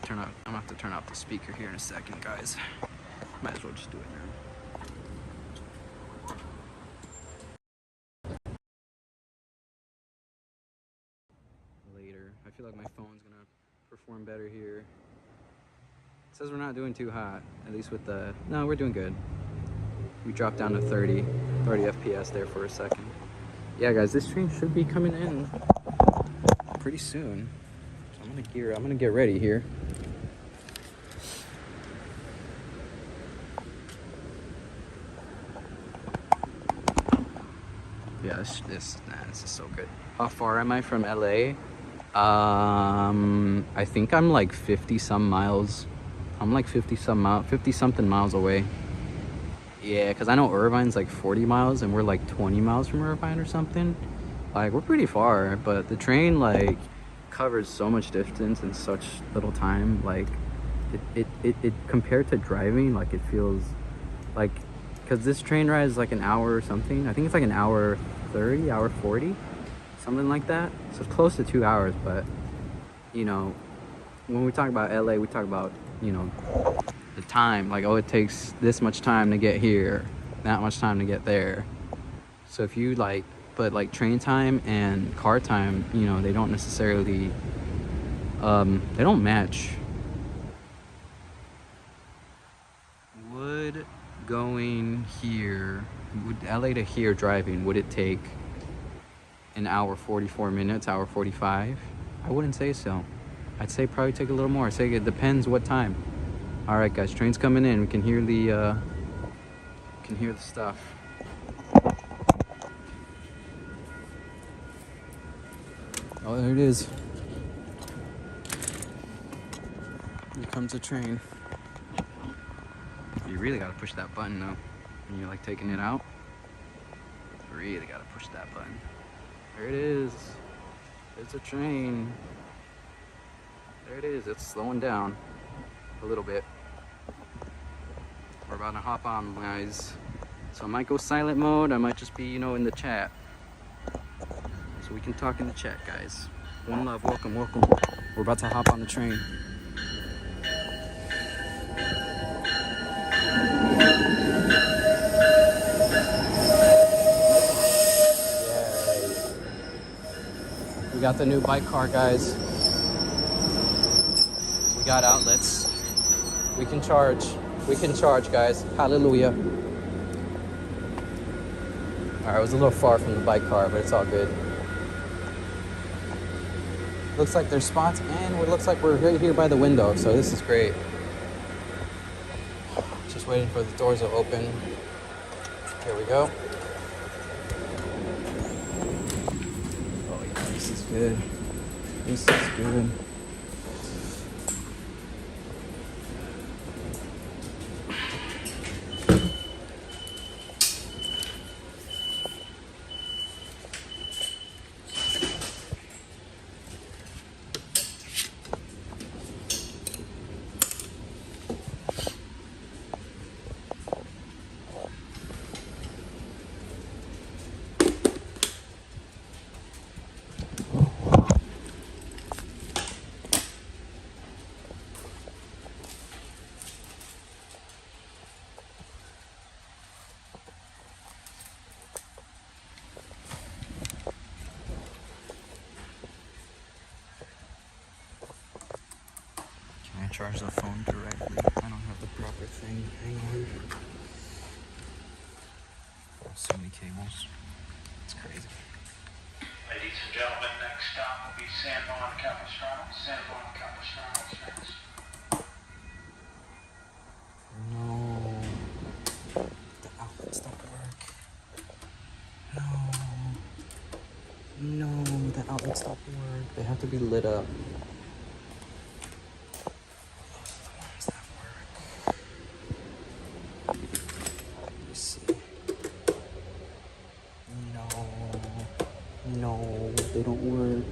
have to turn off the speaker here in a second, guys. Might as well just do it now. Later. I feel like my phone's gonna perform better here. It says we're not doing too hot, at least with the, no, we're doing good. We dropped down to 30 FPS there for a second. Yeah, guys, this train should be coming in pretty soon. So I'm gonna get ready here. Yeah, this is so good. How far am I from LA? I think I'm like 50 some miles. I'm like 50 something miles away. Yeah, because I know Irvine's like 40 miles and we're like 20 miles from Irvine or something. Like, we're pretty far, but the train like covers so much distance in such little time. Like, it compared to driving, like it feels like, because this train ride is like an hour or something. I think it's like an hour 30, hour 40, something like that. So it's close to 2 hours, but you know, when we talk about LA, we talk about, you know, the time, like, oh, it takes this much time to get here, that much time to get there. So if you like, but like train time and car time, you know, they don't necessarily, they don't match. Would going here Would LA to here driving, would it take an hour 44 minutes, hour 45? I wouldn't say so. I'd say probably take a little more. I'd say it depends what time. All right, guys, train's coming in. We can hear the stuff. Oh, there it is. Here comes the train. You really gotta push that button though. When you're like taking it out. Really gotta push that button. There it is. There's a train. There it is. It's slowing down a little bit. We're about to hop on, guys. So I might go silent mode. I might just be, in the chat. So we can talk in the chat, guys. One love. Welcome, welcome. We're about to hop on the train. We got the new bike car, guys. We got outlets. We can charge. We can charge, guys. Hallelujah. All right, it was a little far from the bike car, but it's all good. Looks like there's spots, and it looks like we're right here by the window, so this is great. Just waiting for the doors to open. Here we go. Oh yeah, this is good. This is good. Charge the phone directly. I don't have the proper thing. Hang on. So many cables. It's crazy. Ladies and gentlemen, next stop will be San Juan Capistrano. San Juan Capistrano is next. No. The outlets don't work. No. No, the outlets don't work. They have to be lit up. No, they don't work.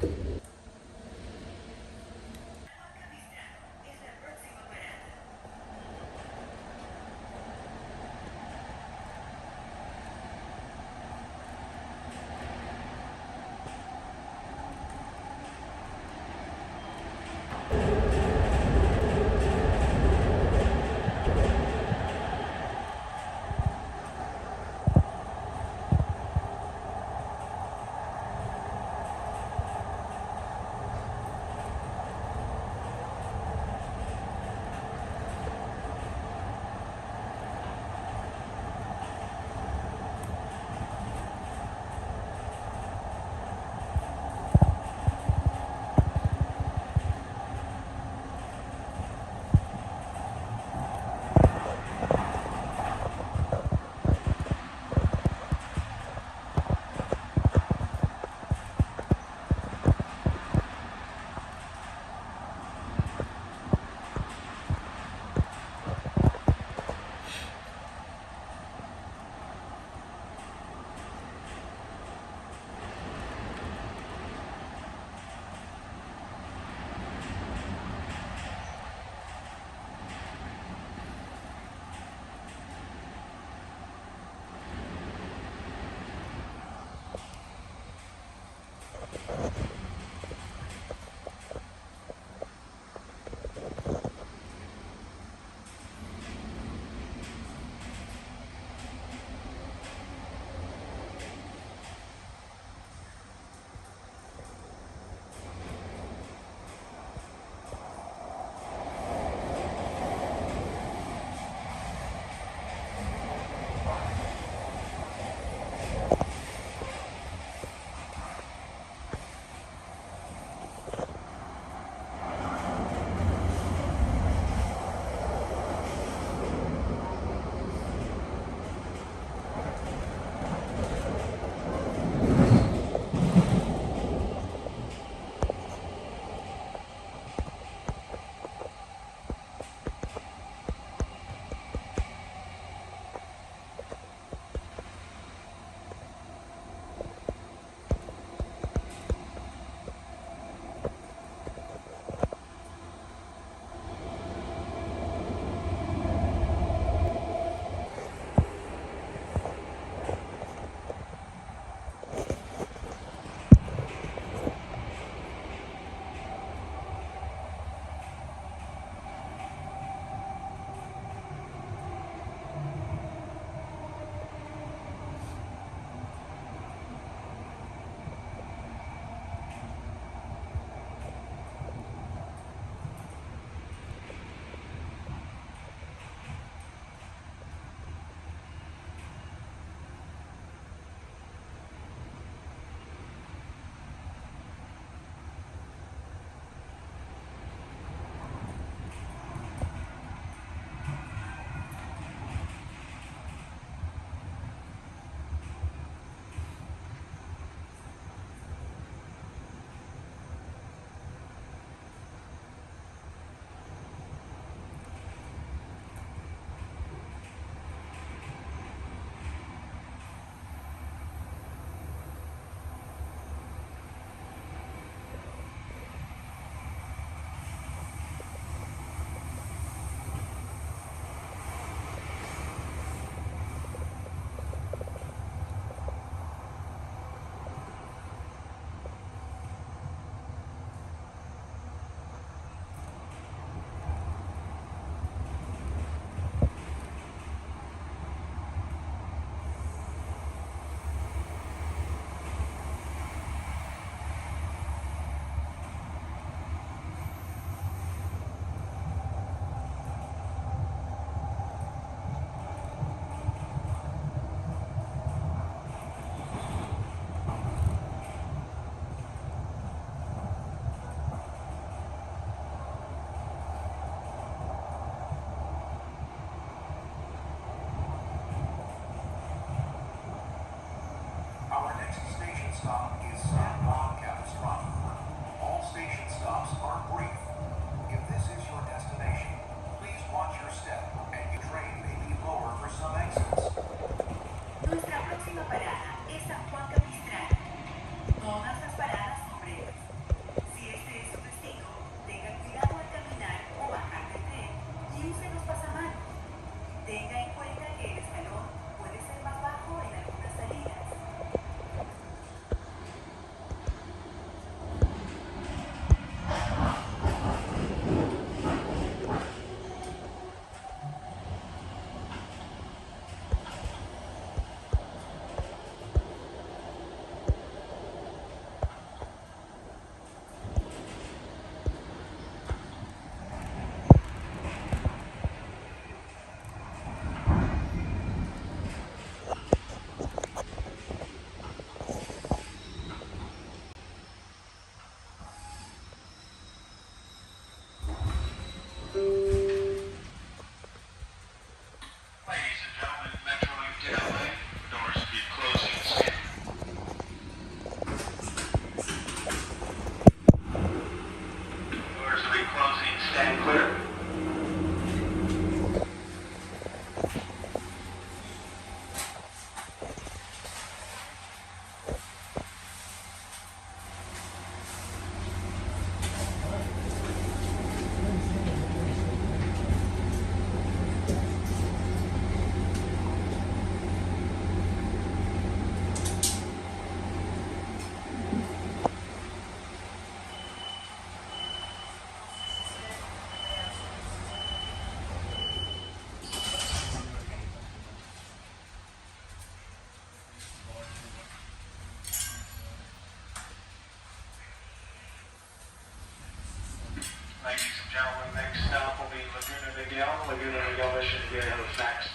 gentlemen, next stop will be Laguna Niguel. Laguna Niguel Mission Viejo is next.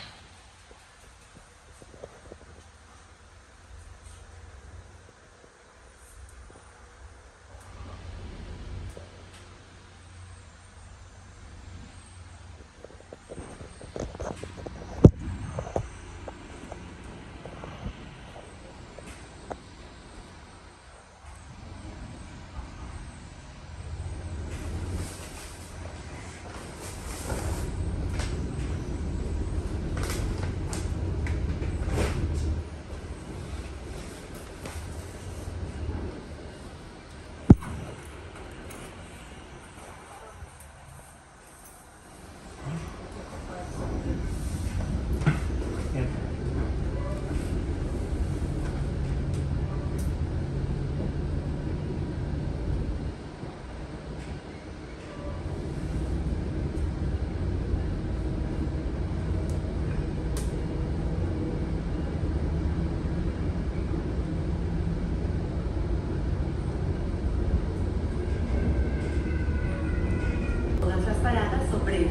Todas las paradas son breves.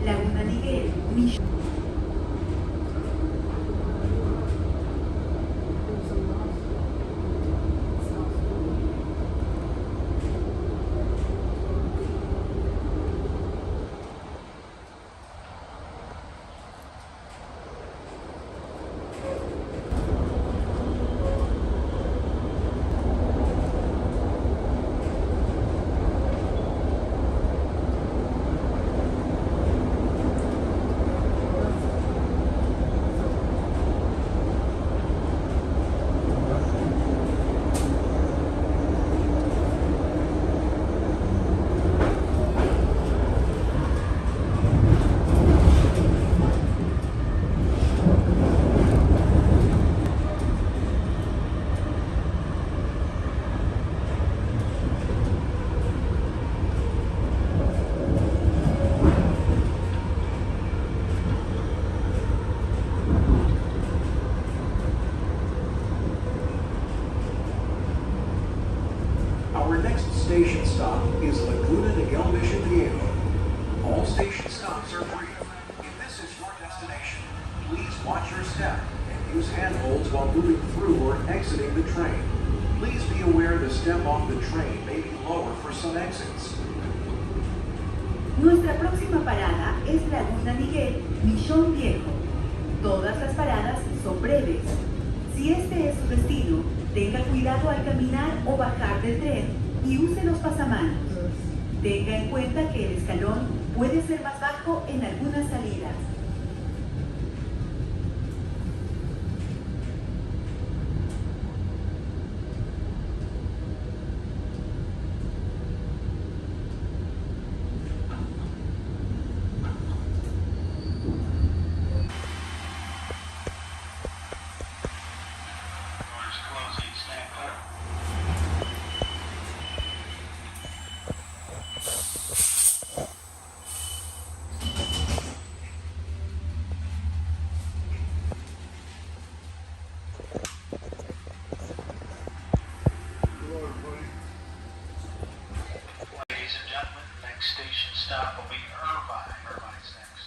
Laguna Niguel, Mission. Our next station stop is Laguna Niguel Mission Viejo. All station stops are free. If this is your destination, please watch your step and use handholds while moving through or exiting the train. Please be aware the step off the train may be lower for some exits. Nuestra próxima parada es Laguna Niguel, Mission Viejo. Todas las paradas son breves. Si este es su destino, tenga cuidado al caminar o bajar del tren y use los pasamanos. Tenga en cuenta que el escalón puede ser más bajo en algunas salidas. Doors closing, stand clear. Ladies and gentlemen, next station stop will be Irvine. Irvine's next.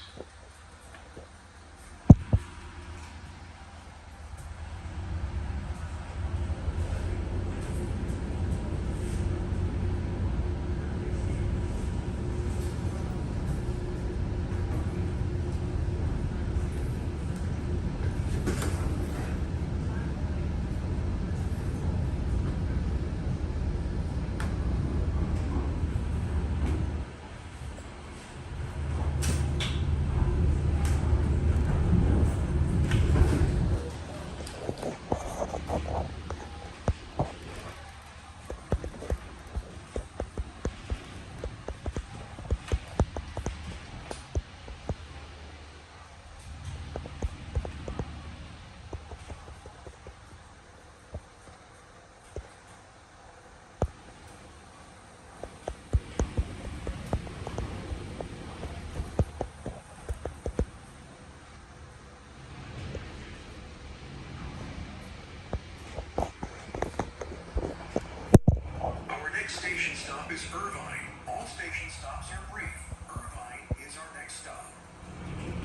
Our next station stop is Irvine. All station stops are brief. Irvine is our next stop.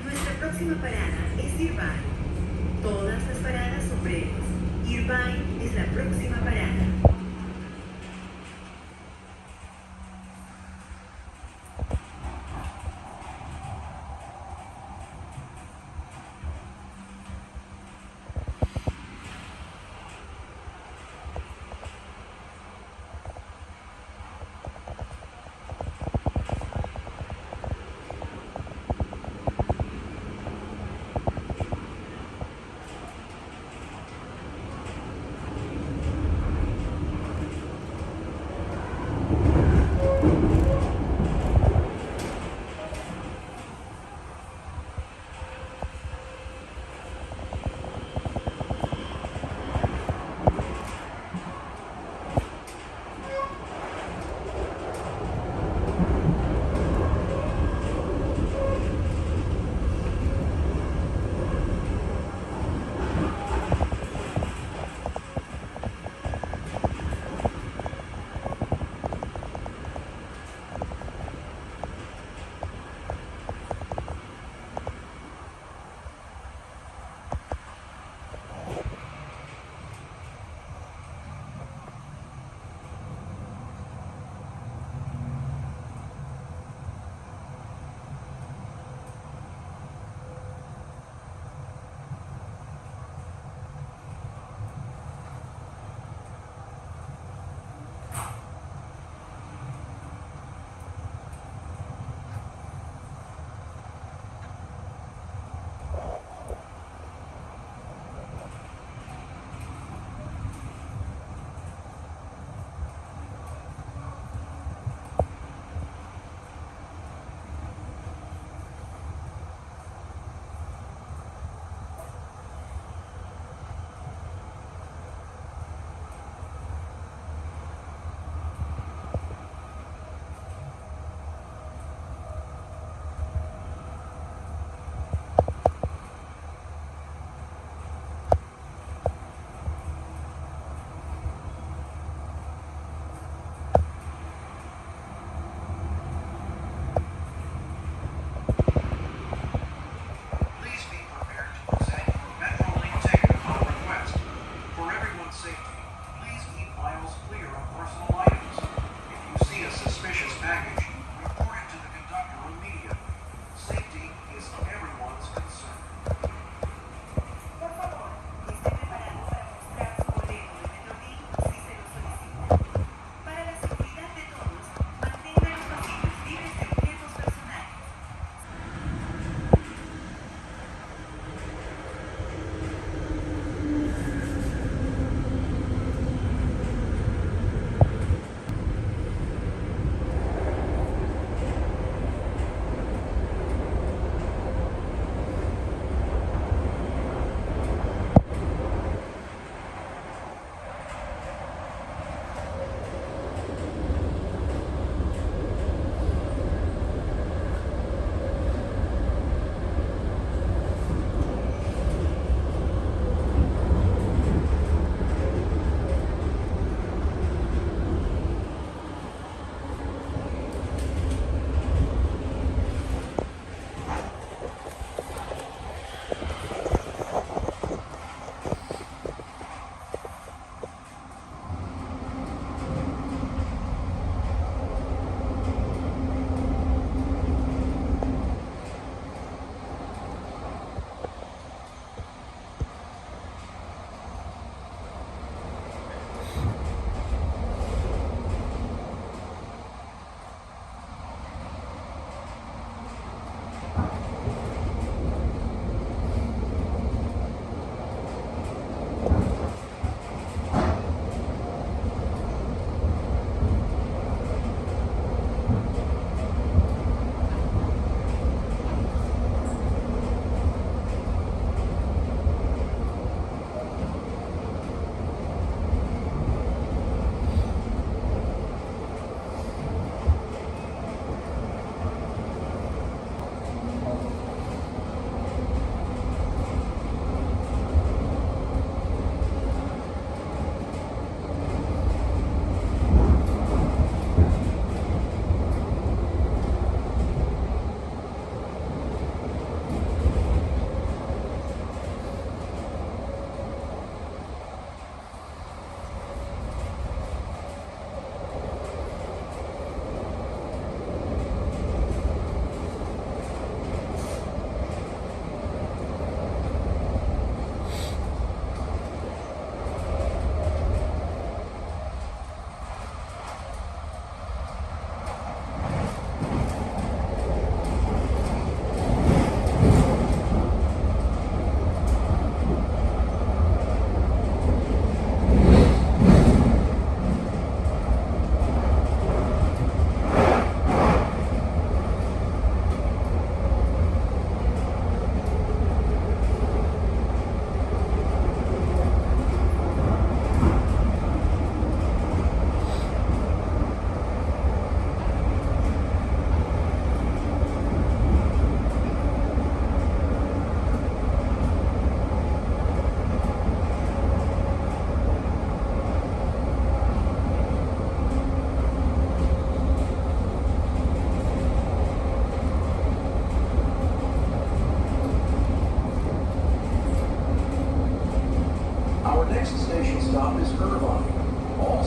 Nuestra próxima parada es Irvine. Todas las paradas son breves. Irvine es la próxima parada.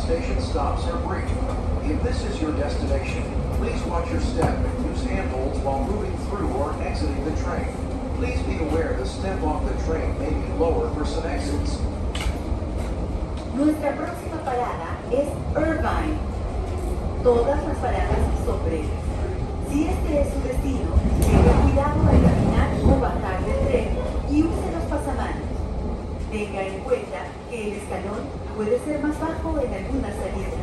station stops are brief. If this is your destination, please watch your step and use handholds while moving through or exiting the train. Please be aware the step off the train may be lower for some exits. Nuestra próxima parada es Irvine. Todas las paradas son breves. Si este es su destino, tenga cuidado al caminar o bajar del tren y use los pasamanos. Tenga en cuenta que el escalón puede ser más bajo en algunas salidas.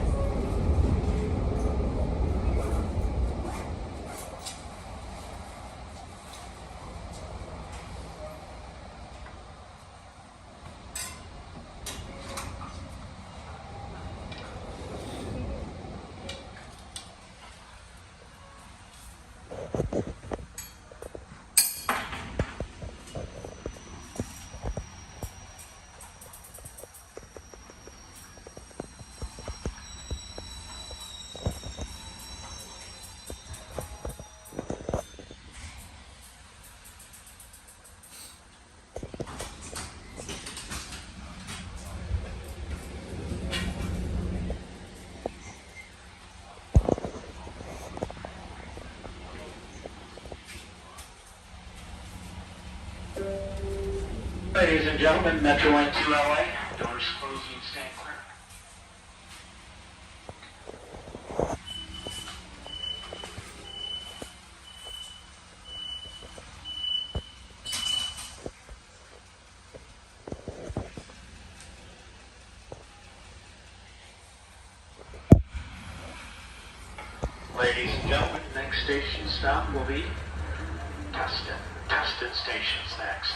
Ladies and gentlemen, Metro Line to LA. Doors closing, stand clear. Ladies and gentlemen, next station stop will be Tustin. Tustin Station's next.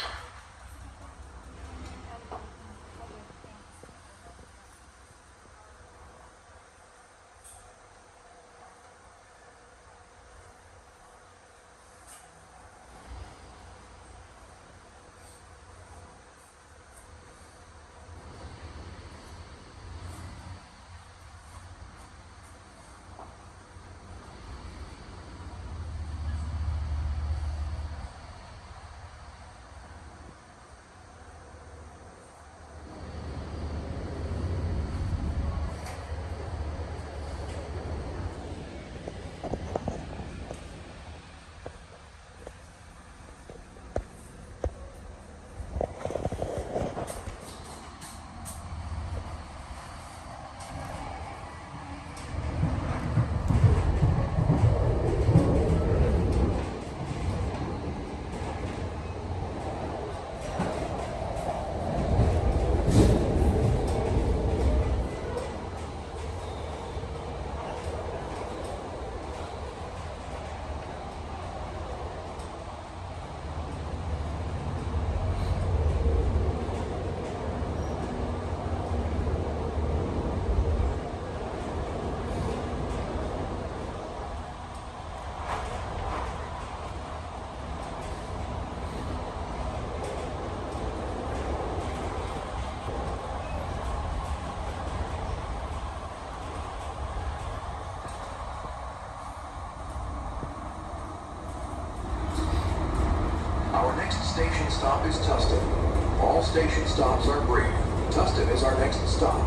Our next station stop is Tustin. All station stops are brief. Tustin is our next stop.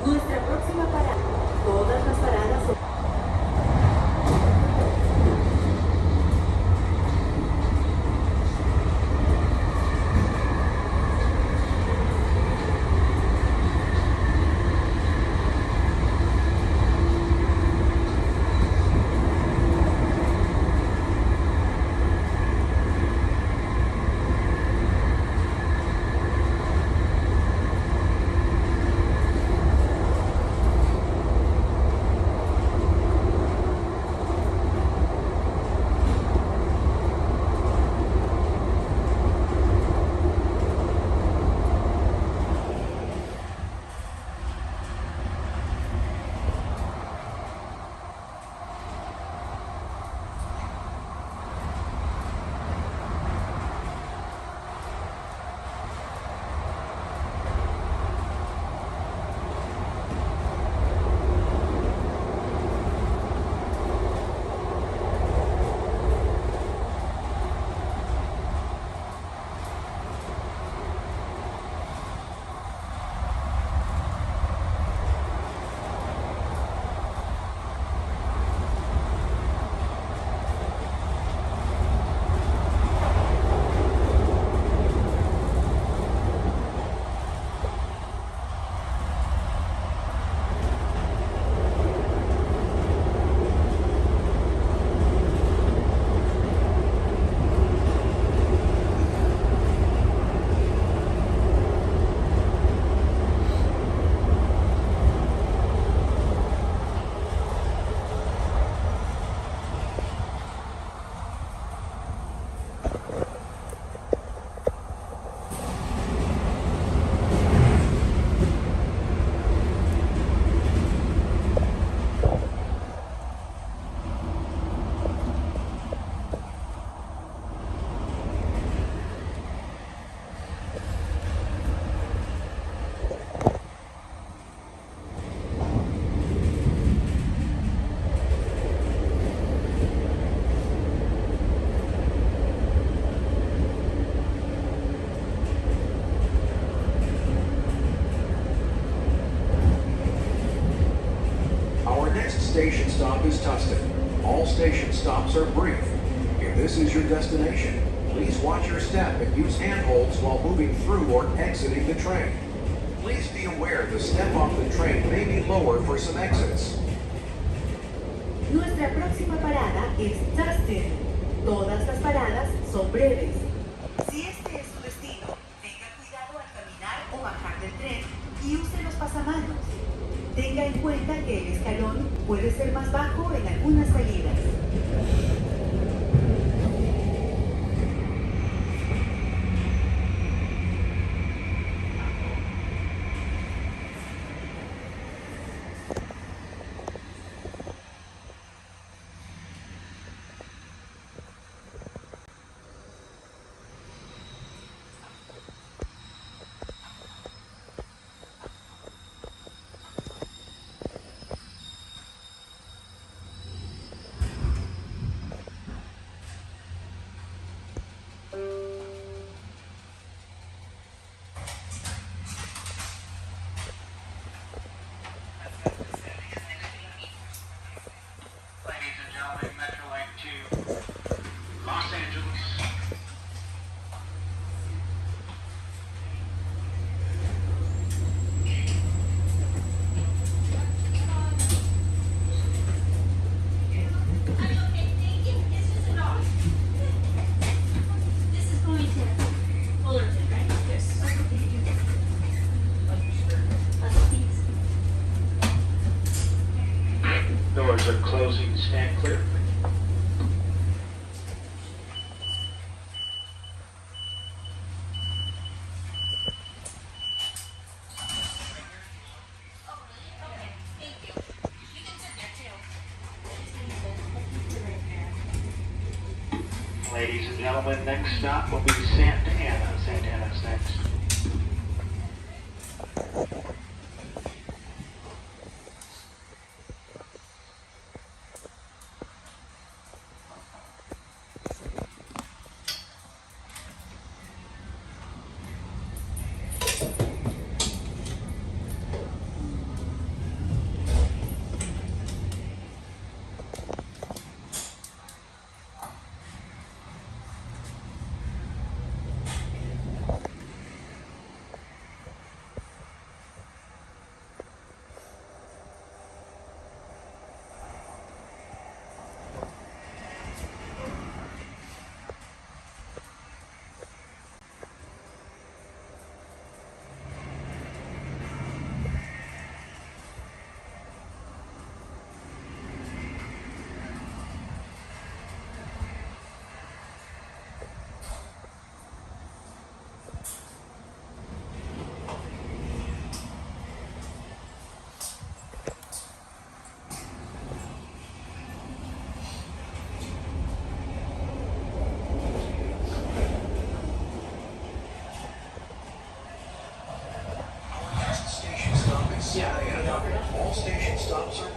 Nuestra próxima parada. Todas las paradas son... station stop is Tustin. All station stops are brief. If this is your destination, please watch your step and use handholds while moving through or exiting the train. Please be aware the step off the train may be lower for some exits. Nuestra próxima parada es Tustin. Todas las paradas son breves. Si este es su destino, tenga cuidado al caminar o bajar del tren y use los pasamanos. Tenga en cuenta que el escalón puede ser más bajo en algunas salidas. Ladies and gentlemen, Metroline to Los Angeles. This is going to Fullerton, right? Yes. Doors are closing. Stand clear. Ladies and gentlemen, next stop will be Santa Ana. Santa Ana's next. All station stops are